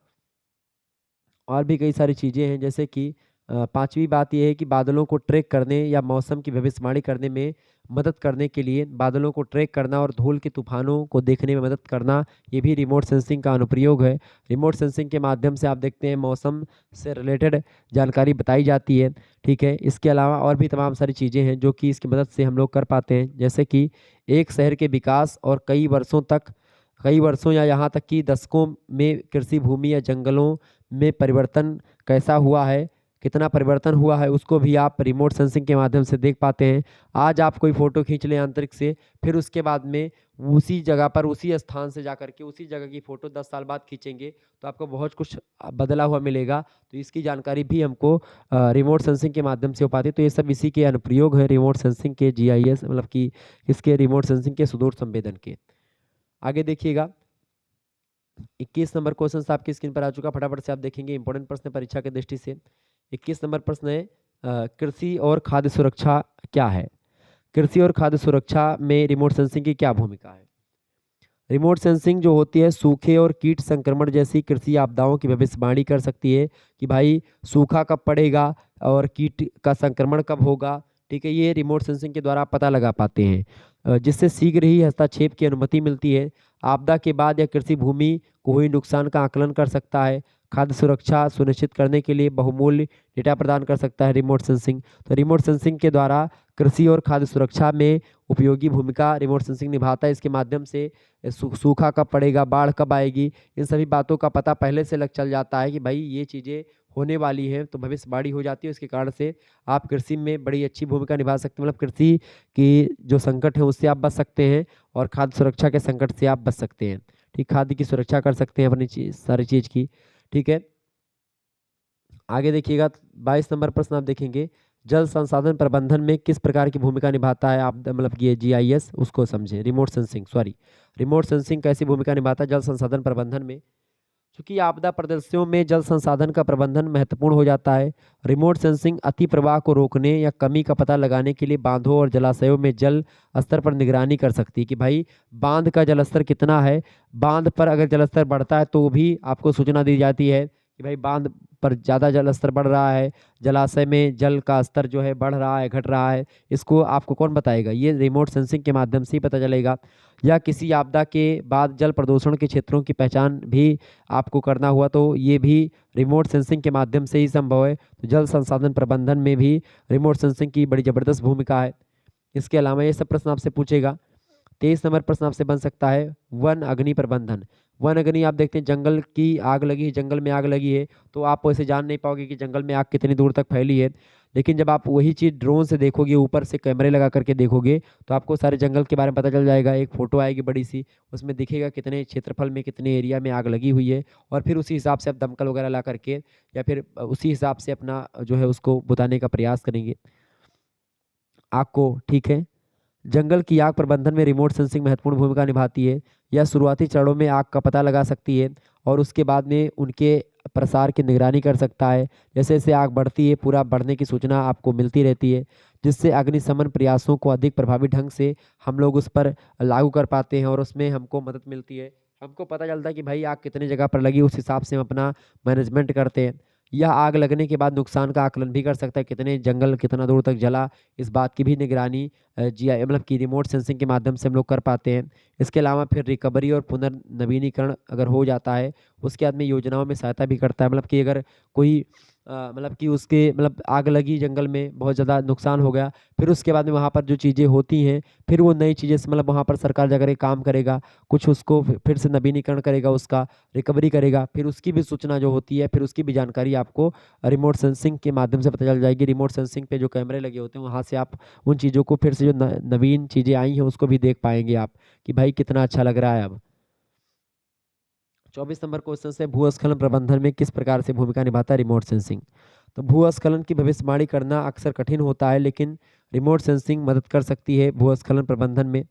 और भी कई सारी चीज़ें हैं जैसे कि 5वीं बात ये है कि बादलों को ट्रैक करने या मौसम की भविष्यवाणी करने में मदद करने के लिए बादलों को ट्रैक करना और धूल के तूफानों को देखने में मदद करना, ये भी रिमोट सेंसिंग का अनुप्रयोग है। रिमोट सेंसिंग के माध्यम से आप देखते हैं मौसम से रिलेटेड जानकारी बताई जाती है, ठीक है? इसके अलावा और भी तमाम सारी चीज़ें हैं जो कि इसकी मदद से हम लोग कर पाते हैं, जैसे कि एक शहर के विकास और कई वर्षों या यहाँ तक कि दशकों में कृषि भूमि या जंगलों में परिवर्तन कैसा हुआ है, कितना परिवर्तन हुआ है, उसको भी आप रिमोट सेंसिंग के माध्यम से देख पाते हैं। आज आप कोई फ़ोटो खींच लें अंतरिक्ष से, फिर उसके बाद में उसी जगह पर, उसी स्थान से जाकर के उसी जगह की फ़ोटो 10 साल बाद खींचेंगे, तो आपको बहुत कुछ बदला हुआ मिलेगा। तो इसकी जानकारी भी हमको रिमोट सेंसिंग के माध्यम से हो पाती है। तो ये सब इसी के अनुप्रयोग हैं रिमोट सेंसिंग के जीआईएस मतलब कि इसके रिमोट सेंसिंग के सुदूर संवेदन के। आगे देखिएगा 21 नंबर क्वेश्चन आपकी स्क्रीन पर आ चुका, फटाफट से आप देखेंगे, इंपॉर्टेंट प्रश्न है परीक्षा की दृष्टि से। 21 नंबर प्रश्न है कृषि और खाद्य सुरक्षा क्या है? कृषि और खाद्य सुरक्षा में रिमोट सेंसिंग की क्या भूमिका है? रिमोट सेंसिंग जो होती है सूखे और कीट संक्रमण जैसी कृषि आपदाओं की भविष्यवाणी कर सकती है कि भाई सूखा कब पड़ेगा और कीट का संक्रमण कब होगा, ठीक है? ये रिमोट सेंसिंग के द्वारा आप पता लगा पाते हैं जिससे शीघ्र ही हस्तक्षेप की अनुमति मिलती है। आपदा के बाद यह कृषि भूमि को हुई नुकसान का आकलन कर सकता है। खाद्य सुरक्षा सुनिश्चित करने के लिए बहुमूल्य डेटा प्रदान कर सकता है रिमोट सेंसिंग। तो रिमोट सेंसिंग के द्वारा कृषि और खाद्य सुरक्षा में उपयोगी भूमिका रिमोट सेंसिंग निभाता है। इसके माध्यम से सूखा कब पड़ेगा, बाढ़ कब आएगी, इन सभी बातों का पता पहले से लग चल जाता है कि भाई ये चीज़ें होने वाली हैं, तो भविष्यवाणी हो जाती है। इसके कारण से आप कृषि में बड़ी अच्छी भूमिका निभा सकते हैं। मतलब कृषि की जो संकट है उससे आप बच सकते हैं और खाद्य सुरक्षा के संकट से आप बच सकते हैं। ठीक, खाद्य की सुरक्षा कर सकते हैं अपनी सारी चीज़ की, ठीक है? आगे देखिएगा 22 नंबर प्रश्न आप देखेंगे, जल संसाधन प्रबंधन में किस प्रकार की भूमिका निभाता है? आप मतलब ये जीआईएस उसको समझें, remote sensing sorry, remote sensing कैसी भूमिका निभाता है जल संसाधन प्रबंधन में? चूँकि आपदा परिदृश्यों में जल संसाधन का प्रबंधन महत्वपूर्ण हो जाता है। रिमोट सेंसिंग अति प्रवाह को रोकने या कमी का पता लगाने के लिए बांधों और जलाशयों में जल स्तर पर निगरानी कर सकती है कि भाई बांध का जल स्तर कितना है। बांध पर अगर जल स्तर बढ़ता है तो भी आपको सूचना दी जाती है कि भाई बांध पर ज़्यादा जल स्तर बढ़ रहा है, जलाशय में जल का स्तर जो है बढ़ रहा है, घट रहा है। इसको आपको कौन बताएगा? ये रिमोट सेंसिंग के माध्यम से ही पता चलेगा। या किसी आपदा के बाद जल प्रदूषण के क्षेत्रों की पहचान भी आपको करना हुआ तो ये भी रिमोट सेंसिंग के माध्यम से ही संभव है। तो जल संसाधन प्रबंधन में भी रिमोट सेंसिंग की बड़ी ज़बरदस्त भूमिका है। इसके अलावा ये सब प्रश्न आपसे पूछेगा। 23 नंबर प्रश्न आपसे बन सकता है वन अग्नि प्रबंधन। वन अग्नि आप देखते हैं जंगल की आग लगी है, जंगल में आग लगी है तो आप वैसे जान नहीं पाओगे कि जंगल में आग कितनी दूर तक फैली है। लेकिन जब आप वही चीज़ ड्रोन से देखोगे, ऊपर से कैमरे लगा करके देखोगे तो आपको सारे जंगल के बारे में पता चल जाएगा। एक फ़ोटो आएगी बड़ी सी, उसमें दिखेगा कितने क्षेत्रफल में कितने एरिया में आग लगी हुई है और फिर उसी हिसाब से आप दमकल वगैरह ला करके या फिर उसी हिसाब से अपना जो है उसको बुझाने का प्रयास करेंगे आग को, ठीक है? जंगल की आग प्रबंधन में रिमोट सेंसिंग महत्वपूर्ण भूमिका निभाती है। यह शुरुआती चरणों में आग का पता लगा सकती है और उसके बाद में उनके प्रसार की निगरानी कर सकता है। जैसे जैसे आग बढ़ती है, पूरा बढ़ने की सूचना आपको मिलती रहती है, जिससे अग्निशमन प्रयासों को अधिक प्रभावी ढंग से हम लोग उस पर लागू कर पाते हैं और उसमें हमको मदद मिलती है। हमको पता चलता है कि भाई आग कितनी जगह पर लगी, उस हिसाब से हम अपना मैनेजमेंट करते हैं। यह आग लगने के बाद नुकसान का आकलन भी कर सकता है, कितने जंगल कितना दूर तक जला, इस बात की भी निगरानी जीआई मतलब कि रिमोट सेंसिंग के माध्यम से हम लोग कर पाते हैं। इसके अलावा फिर रिकवरी और पुनर्नवीनीकरण अगर हो जाता है, उसके बाद में योजनाओं में सहायता भी करता है। मतलब कि अगर कोई मतलब कि उसके मतलब आग लगी जंगल में, बहुत ज़्यादा नुकसान हो गया, फिर उसके बाद में वहाँ पर जो चीज़ें होती हैं, फिर वो नई चीज़ें से मतलब वहाँ पर सरकार जाकर के काम करेगा, कुछ उसको फिर से नवीनीकरण करेगा, उसका रिकवरी करेगा, फिर उसकी भी सूचना जो होती है, फिर उसकी भी जानकारी आपको रिमोट सेंसिंग के माध्यम से पता चल जाएगी। रिमोट सेंसिंग पे जो कैमरे लगे होते हैं, वहाँ से आप उन चीज़ों को फिर से जो नवीन चीज़ें आई हैं, उसको भी देख पाएँगे आप कि भाई कितना अच्छा लग रहा है अब। 24 नंबर क्वेश्चन से भूस्खलन प्रबंधन में किस प्रकार से भूमिका निभाता है रिमोट सेंसिंग? तो भूस्खलन की भविष्यवाणी करना अक्सर कठिन होता है, लेकिन रिमोट सेंसिंग मदद कर सकती है भूस्खलन प्रबंधन में।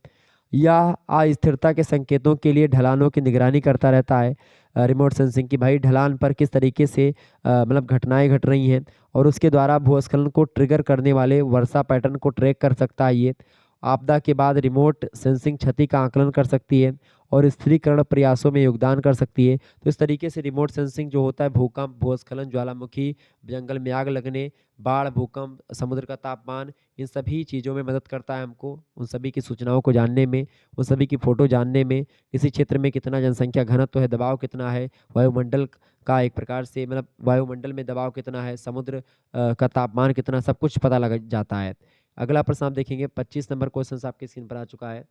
यह अस्थिरता के संकेतों के लिए ढलानों की निगरानी करता रहता है। रिमोट सेंसिंग की भाई ढलान पर किस तरीके से मतलब घटनाएं घट रही हैं, और उसके द्वारा भूस्खलन को ट्रिगर करने वाले वर्षा पैटर्न को ट्रैक कर सकता है ये। आपदा के बाद रिमोट सेंसिंग क्षति का आकलन कर सकती है और स्थिरीकरण प्रयासों में योगदान कर सकती है। तो इस तरीके से रिमोट सेंसिंग जो होता है भूकंप, भूस्खलन, ज्वालामुखी, जंगल में आग लगने, बाढ़, भूकंप, समुद्र का तापमान, इन सभी चीज़ों में मदद करता है हमको, उन सभी की सूचनाओं को जानने में, उन सभी की फ़ोटो जानने में, किसी क्षेत्र में कितना जनसंख्या घनत्व है, दबाव कितना है, वायुमंडल का एक प्रकार से मतलब वायुमंडल में दबाव कितना है, समुद्र का तापमान कितना, सब कुछ पता लग जाता है। अगला प्रश्न आप देखेंगे, 25 नंबर क्वेश्चन आपके स्क्रीन पर आ चुका है।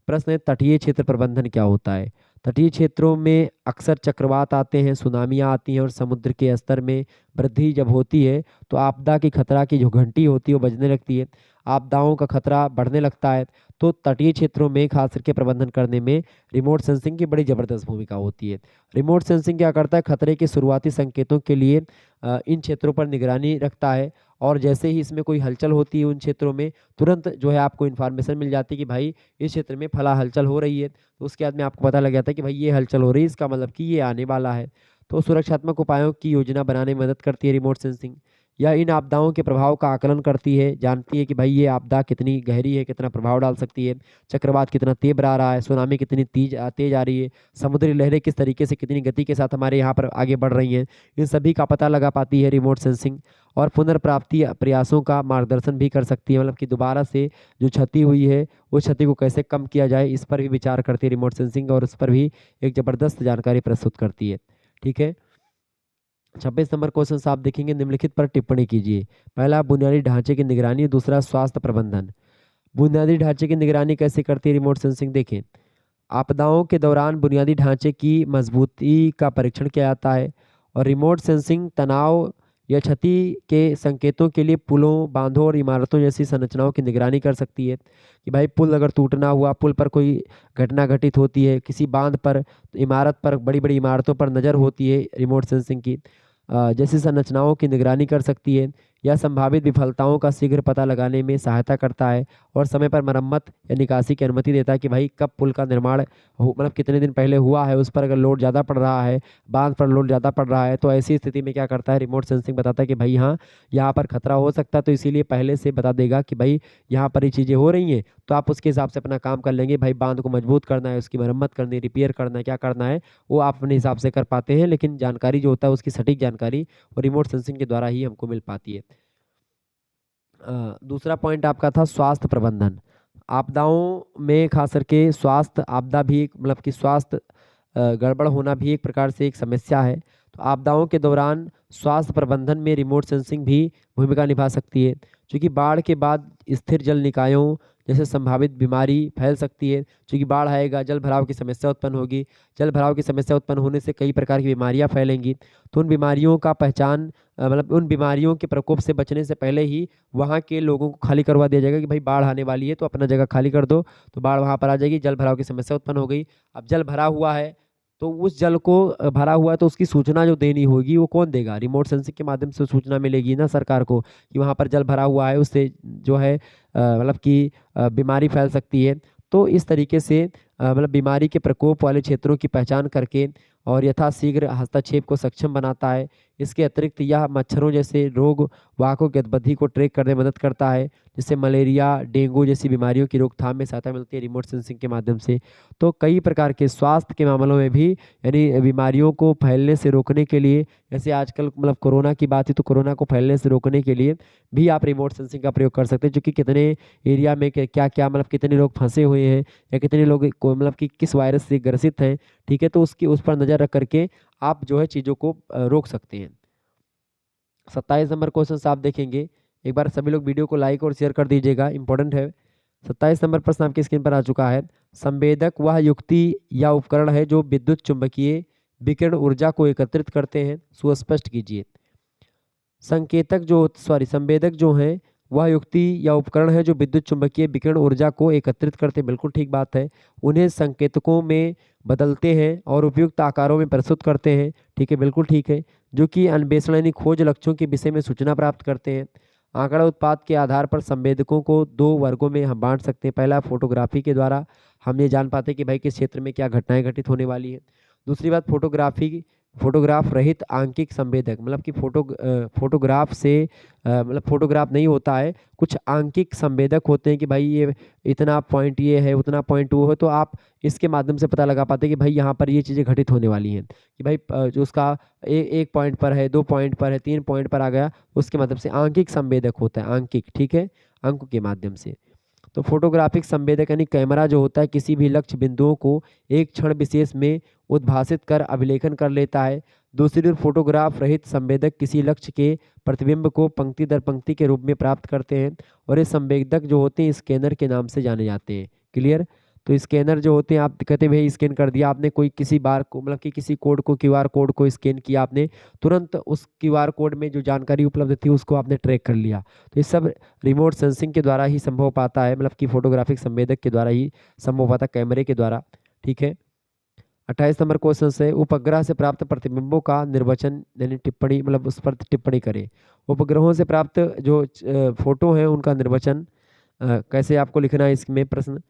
प्रश्न है, तटीय क्षेत्र प्रबंधन क्या होता है? तटीय क्षेत्रों में अक्सर चक्रवात आते हैं, सुनामियाँ आती हैं और समुद्र के स्तर में वृद्धि जब होती है, तो आपदा की खतरा की जो घंटी होती है वो बजने लगती है, आपदाओं का खतरा बढ़ने लगता है। तो तटीय क्षेत्रों में खास करके प्रबंधन करने में रिमोट सेंसिंग की बड़ी ज़बरदस्त भूमिका होती है। रिमोट सेंसिंग क्या करता है, खतरे के शुरुआती संकेतों के लिए इन क्षेत्रों पर निगरानी रखता है, और जैसे ही इसमें कोई हलचल होती है उन क्षेत्रों में, तुरंत जो है आपको इन्फॉर्मेशन मिल जाती है कि भाई इस क्षेत्र में फला हलचल हो रही है। तो उसके बाद में आपको पता लग जाता है कि भाई ये हलचल हो रही है, इसका मतलब कि ये आने वाला है। तो सुरक्षात्मक उपायों की योजना बनाने में मदद करती है रिमोट सेंसिंग। यह इन आपदाओं के प्रभाव का आकलन करती है, जानती है कि भाई ये आपदा कितनी गहरी है, कितना प्रभाव डाल सकती है, चक्रवात कितना तीव्र आ रहा है, सुनामी कितनी तेज आ रही है, समुद्री लहरें किस तरीके से कितनी गति के साथ हमारे यहाँ पर आगे बढ़ रही हैं, इन सभी का पता लगा पाती है रिमोट सेंसिंग। और पुनर्प्राप्ति प्रयासों का मार्गदर्शन भी कर सकती है, मतलब कि दोबारा से जो क्षति हुई है उस क्षति को कैसे कम किया जाए, इस पर भी विचार करती है रिमोट सेंसिंग, और उस पर भी एक ज़बरदस्त जानकारी प्रस्तुत करती है। ठीक है। 26 नंबर क्वेश्चन आप देखेंगे, निम्नलिखित पर टिप्पणी कीजिए। पहला, बुनियादी ढांचे की निगरानी, दूसरा स्वास्थ्य प्रबंधन। बुनियादी ढांचे की निगरानी कैसे करती है रिमोट सेंसिंग? देखें, आपदाओं के दौरान बुनियादी ढांचे की मजबूती का परीक्षण किया जाता है, और रिमोट सेंसिंग तनाव या क्षति के संकेतों के लिए पुलों, बांधों और इमारतों जैसी संरचनाओं की निगरानी कर सकती है कि भाई पुल अगर टूटना हुआ, पुल पर कोई घटना घटित होती है, किसी बांध पर, इमारत पर, बड़ी बड़ी इमारतों पर नज़र होती है रिमोट सेंसिंग की, जैसी संरचनाओं की निगरानी कर सकती है। यह संभावित विफलताओं का शीघ्र पता लगाने में सहायता करता है और समय पर मरम्मत या निकासी की अनुमति देता है कि भाई कब पुल का निर्माण हो, मतलब कितने दिन पहले हुआ है, उस पर अगर लोड ज़्यादा पड़ रहा है, बांध पर लोड ज़्यादा पड़ रहा है, तो ऐसी स्थिति में क्या करता है रिमोट सेंसिंग, बताता है कि भाई हाँ, यहाँ पर खतरा हो सकता है, तो इसीलिए पहले से बता देगा कि भाई यहाँ पर ये चीज़ें हो रही हैं, तो आप उसके हिसाब से अपना काम कर लेंगे। भाई बांध को मजबूत करना है, उसकी मरम्मत करनी है, रिपेयर करना है, क्या करना है, वो आप अपने हिसाब से कर पाते हैं, लेकिन जानकारी जो होता है उसकी सटीक जानकारी वो रिमोट सेंसिंग के द्वारा ही हमको मिल पाती है। दूसरा पॉइंट आपका था स्वास्थ्य प्रबंधन। आपदाओं में खास करके स्वास्थ्य आपदा भी एक मतलब कि स्वास्थ्य गड़बड़ होना भी एक प्रकार से एक समस्या है। तो आपदाओं के दौरान स्वास्थ्य प्रबंधन में रिमोट सेंसिंग भी भूमिका निभा सकती है, क्योंकि बाढ़ के बाद स्थिर जल निकायों जैसे संभावित बीमारी फैल सकती है। क्योंकि बाढ़ आएगा, जल भराव की समस्या उत्पन्न होगी, जल भराव की समस्या उत्पन्न होने से कई प्रकार की बीमारियां फैलेंगी। तो उन बीमारियों का पहचान मतलब उन बीमारियों के प्रकोप से बचने से पहले ही वहाँ के लोगों को खाली करवा दिया जाएगा कि भाई बाढ़ आने वाली है, तो अपना जगह खाली कर दो। तो बाढ़ वहाँ पर आ जाएगी, जल भराव की समस्या उत्पन्न हो गई। अब जल भरा हुआ है, तो उस जल को भरा हुआ है, तो उसकी सूचना जो देनी होगी वो कौन देगा? रिमोट सेंसिंग के माध्यम से सूचना मिलेगी ना सरकार को कि वहाँ पर जल भरा हुआ है, उससे जो है मतलब कि बीमारी फैल सकती है। तो इस तरीके से मतलब बीमारी के प्रकोप वाले क्षेत्रों की पहचान करके और यथाशीघ्र हस्तक्षेप को सक्षम बनाता है। इसके अतिरिक्त यह मच्छरों जैसे रोग वाहकों की गतिविधि को ट्रैक करने में मदद करता है, जिससे मलेरिया, डेंगू जैसी बीमारियों की रोकथाम में सहायता मिलती है रिमोट सेंसिंग के माध्यम से। तो कई प्रकार के स्वास्थ्य के मामलों में भी, यानी बीमारियों को फैलने से रोकने के लिए, जैसे आजकल मतलब कोरोना की बात है तो कोरोना को फैलने से रोकने के लिए भी आप रिमोट सेंसिंग का प्रयोग कर सकते हैं, जो कि कितने एरिया में क्या क्या मतलब कितने लोग फंसे हुए हैं या कितने लोग को मतलब कि किस वायरस से ग्रसित हैं, ठीक है, तो उसकी उस पर नज़र रख करके आप जो है चीज़ों को रोक सकते हैं। 27 नंबर क्वेश्चन आप देखेंगे, एक बार सभी लोग वीडियो को लाइक और शेयर कर दीजिएगा, इंपॉर्टेंट है। 27 नंबर प्रश्न आपकी स्क्रीन पर आ चुका है। संवेदक वह युक्ति या उपकरण है जो विद्युत चुंबकीय विकिरण ऊर्जा को एकत्रित करते हैं, सुस्पष्ट कीजिए। संवेदक जो है वह युक्ति या उपकरण है जो विद्युत चुंबकीय विकिरण ऊर्जा को एकत्रित करते हैं, बिल्कुल ठीक बात है। उन्हें संकेतकों में बदलते हैं और उपयुक्त आकारों में प्रस्तुत करते हैं, ठीक है, बिल्कुल ठीक है। जो कि अन्वेषण यानी खोज लक्ष्यों के विषय में सूचना प्राप्त करते हैं। आंकड़ा उत्पाद के आधार पर संवेदकों को दो वर्गों में हम बांट सकते हैं। पहला, फोटोग्राफी के द्वारा हम ये जान पाते हैं कि भाई किस क्षेत्र में क्या घटनाएं घटित होने वाली है। दूसरी बात, फोटोग्राफ रहित आंकिक संवेदक, मतलब कि फोटोग्राफ से मतलब फोटोग्राफ नहीं होता है, कुछ आंकिक संवेदक होते हैं कि भाई ये इतना पॉइंट ये है, उतना पॉइंट वो है, तो आप इसके माध्यम से पता लगा पाते हैं कि भाई यहाँ पर ये चीज़ें घटित होने वाली हैं, कि भाई जो उसका एक पॉइंट पर है, 2 पॉइंट पर है, 3 पॉइंट पर आ गया, उसके माध्यम से आंकिक संवेदक होता है, आंकिक, ठीक है, अंक के माध्यम से। तो फोटोग्राफिक संवेदक यानी कैमरा जो होता है किसी भी लक्ष्य बिंदुओं को एक क्षण विशेष में उद्भासित कर अभिलेखन कर लेता है। दूसरी ओर फोटोग्राफ रहित संवेदक किसी लक्ष्य के प्रतिबिंब को पंक्ति दर पंक्ति के रूप में प्राप्त करते हैं, और ये संवेदक जो होते हैं स्कैनर के नाम से जाने जाते हैं। क्लियर? तो स्कैनर जो होते हैं, आप कहते हैं भाई स्कैन कर दिया आपने, कोई किसी बार को मतलब कि किसी कोड को, क्यूआर कोड को स्कैन किया आपने, तुरंत उस क्यूआर कोड में जो जानकारी उपलब्ध थी उसको आपने ट्रैक कर लिया। तो ये सब रिमोट सेंसिंग के द्वारा ही संभव पाता है, मतलब कि फोटोग्राफिक संवेदक के द्वारा ही संभव पाता, कैमरे के द्वारा, ठीक है। 28 नंबर क्वेश्चन से, उपग्रह से प्राप्त प्रतिबिंबों का निर्वचन यानी टिप्पणी, मतलब उस पर टिप्पणी करें। उपग्रहों से प्राप्त जो फोटो है उनका निर्वचन कैसे आपको लिखना है इसमें प्रश्न।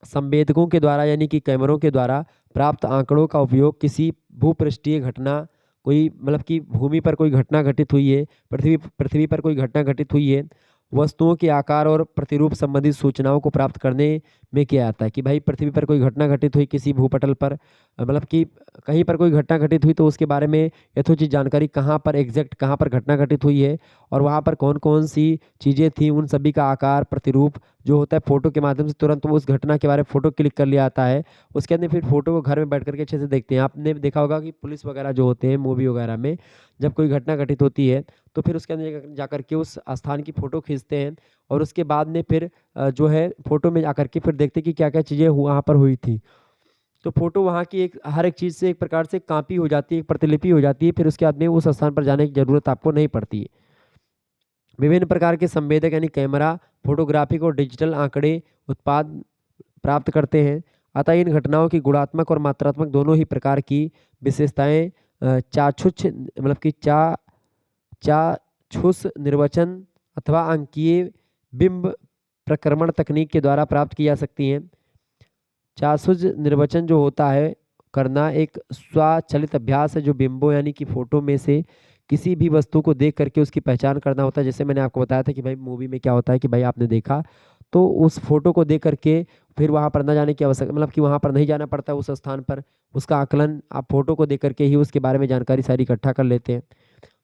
संवेदकों के द्वारा यानी कि कैमरों के द्वारा प्राप्त आंकड़ों का उपयोग किसी भूपृष्ठीय घटना, कोई मतलब कि भूमि पर कोई घटना घटित हुई है, पृथ्वी पृथ्वी पर कोई घटना घटित हुई है, वस्तुओं के आकार और प्रतिरूप संबंधित सूचनाओं को प्राप्त करने में क्या आता है, कि भाई पृथ्वी पर कोई घटना घटित हुई किसी भूपटल पर, मतलब कि कहीं पर कोई घटना घटित हुई तो उसके बारे में यथोचित जानकारी, कहाँ पर एग्जैक्ट कहाँ पर घटना घटित हुई है और वहाँ पर कौन कौन सी चीज़ें थी, उन सभी का आकार प्रतिरूप जो होता है फोटो के माध्यम से तुरंत वो उस घटना के बारे में फोटो क्लिक कर लिया आता है। उसके अंदर फिर फोटो को घर में बैठ करके अच्छे से देखते हैं। आपने देखा होगा कि पुलिस वगैरह जो होते हैं मूवी वगैरह में, जब कोई घटना घटित होती है तो फिर उसके अंदर जाकर के उस स्थान की फ़ोटो खींचते हैं, और उसके बाद में फिर जो है फ़ोटो में जाकर के फिर देखते हैं कि क्या-क्या चीज़ें वहाँ पर हुई थी। तो फ़ोटो वहाँ की एक हर एक चीज़ से एक प्रकार से कॉपी हो जाती है, एक प्रतिलिपि हो जाती है, फिर उसके बाद में उस स्थान पर जाने की ज़रूरत आपको नहीं पड़ती है। विभिन्न प्रकार के संवेदक यानी कैमरा, फोटोग्राफिक और डिजिटल आंकड़े उत्पाद प्राप्त करते हैं। अतः इन घटनाओं की गुणात्मक और मात्रात्मक दोनों ही प्रकार की विशेषताएँ चाक्षुष मतलब कि चाक्षुष निर्वचन अथवा अंकीय बिंब प्रक्रमण तकनीक के द्वारा प्राप्त की जा सकती हैं। चाक्षुष निर्वचन जो होता है करना एक स्वचालित अभ्यास है, जो बिंबों यानी कि फोटो में से किसी भी वस्तु को देख करके उसकी पहचान करना होता है। जैसे मैंने आपको बताया था कि भाई मूवी में क्या होता है कि भाई आपने देखा, तो उस फोटो को देख करके फिर वहाँ पर न जाने की आवश्यकता, मतलब कि वहाँ पर नहीं जाना पड़ता उस स्थान पर, उसका आकलन आप फोटो को देख करके ही उसके बारे में जानकारी सारी इकट्ठा कर लेते हैं।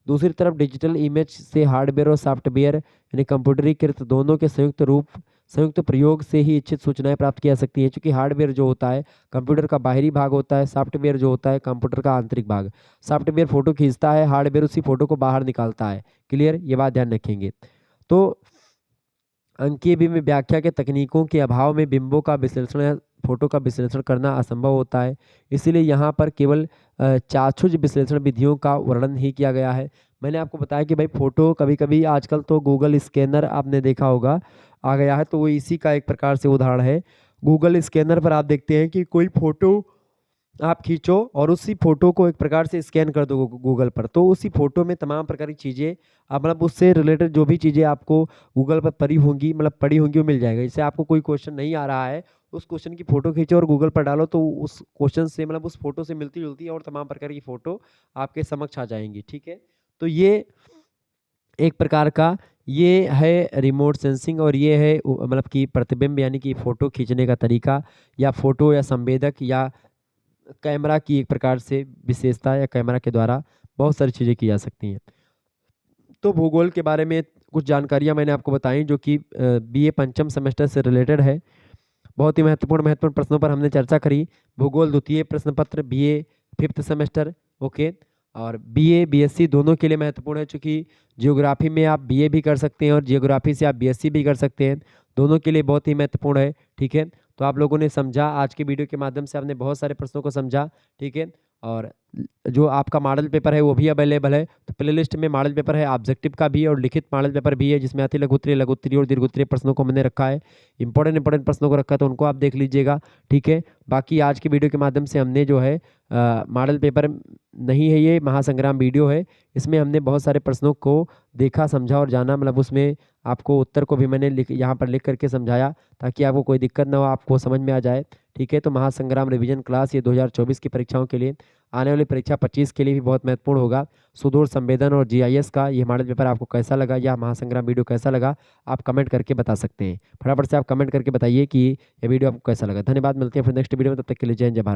दूसरी तरफ डिजिटल इमेज से हार्डवेयर और सॉफ्टवेयर यानी कंप्यूटरीकृत दोनों के संयुक्त प्रयोग से ही इच्छित सूचनाएं प्राप्त की जा सकती हैं। चूंकि हार्डवेयर जो होता है कंप्यूटर का बाहरी भाग होता है, सॉफ्टवेयर जो होता है कंप्यूटर का आंतरिक भाग। सॉफ्टवेयर फोटो खींचता है, हार्डवेयर उसी फोटो को बाहर निकालता है। क्लियर? ये बात ध्यान रखेंगे। तो अंकीय बिंब व्याख्या के तकनीकों के अभाव में बिंबों का विश्लेषण या फोटो का विश्लेषण करना असंभव होता है। इसीलिए यहाँ पर केवल चाक्षुष विश्लेषण विधियों का वर्णन ही किया गया है। मैंने आपको बताया कि भाई फोटो कभी-कभी आजकल तो गूगल स्कैनर आपने देखा होगा आ गया है, तो वो इसी का एक प्रकार से उदाहरण है। गूगल स्कैनर पर आप देखते हैं कि कोई फोटो आप खींचो और उसी फ़ोटो को एक प्रकार से स्कैन कर दो गूगल पर, तो उसी फ़ोटो में तमाम प्रकार की चीज़ें मतलब उससे रिलेटेड जो भी चीज़ें आपको गूगल पर पड़ी होंगी मतलब पड़ी होंगी वो मिल जाएगा। जैसे आपको कोई क्वेश्चन नहीं आ रहा है उस क्वेश्चन की फ़ोटो खींचो और गूगल पर डालो, तो उस क्वेश्चन से मतलब उस फ़ोटो से मिलती-जुलती और तमाम प्रकार की फ़ोटो आपके समक्ष आ जाएँगी, ठीक है? तो ये एक प्रकार का ये है रिमोट सेंसिंग, और ये है मतलब कि प्रतिबिंब यानी कि फ़ोटो खींचने का तरीका, या फ़ोटो या संवेदक या कैमरा की एक प्रकार से विशेषता, या कैमरा के द्वारा बहुत सारी चीज़ें की जा सकती हैं। तो भूगोल के बारे में कुछ जानकारियाँ मैंने आपको बताई जो कि बीए पंचम सेमेस्टर से रिलेटेड है। बहुत ही महत्वपूर्ण प्रश्नों पर हमने चर्चा करी। भूगोल द्वितीय प्रश्न पत्र बीए 5th सेमेस्टर, ओके। और बीए, बीएससी दोनों के लिए महत्वपूर्ण है, चूँकि ज्योग्राफी में आप बीए भी कर सकते हैं और ज्योग्राफी से आप बीएससी भी कर सकते हैं। दोनों के लिए बहुत ही महत्वपूर्ण है, ठीक है। तो आप लोगों ने समझा, आज की वीडियो के माध्यम से आपने बहुत सारे प्रश्नों को समझा, ठीक है। और जो आपका मॉडल पेपर है वो भी अवेलेबल है। तो प्लेलिस्ट में मॉडल पेपर है, ऑब्जेक्टिव का भी और लिखित मॉडल पेपर भी है, जिसमें अति लघुत्तरीय, लघुत्तरीय और दीर्घोत्तरीय प्रश्नों को मैंने रखा है। इंपॉर्टेंट प्रश्नों को रखा है, तो उनको आप देख लीजिएगा, ठीक है। बाकी आज की वीडियो के माध्यम से हमने जो है मॉडल पेपर नहीं है, ये महासंग्राम वीडियो है। इसमें हमने बहुत सारे प्रश्नों को देखा, समझा और जाना, मतलब उसमें आपको उत्तर को भी मैंने यहाँ पर लिख करके समझाया, ताकि आपको कोई दिक्कत ना हो, आपको समझ में आ जाए, ठीक है। तो महासंग्राम रिवीजन क्लास ये 2024 की परीक्षाओं के लिए, आने वाली परीक्षा 25 के लिए भी बहुत महत्वपूर्ण होगा। सुदूर संवेदन और जीआईएस का ये मॉडल पेपर आपको कैसा लगा, या महासंग्राम वीडियो कैसा लगा, आप कमेंट करके बता सकते हैं। फटाफट से आप कमेंट करके बताइए कि ये वीडियो आपको कैसा लगा। धन्यवाद, मिलते हैं फिर नेक्स्ट वीडियो में, तब तक के लिए जय हिंद, जय भारत।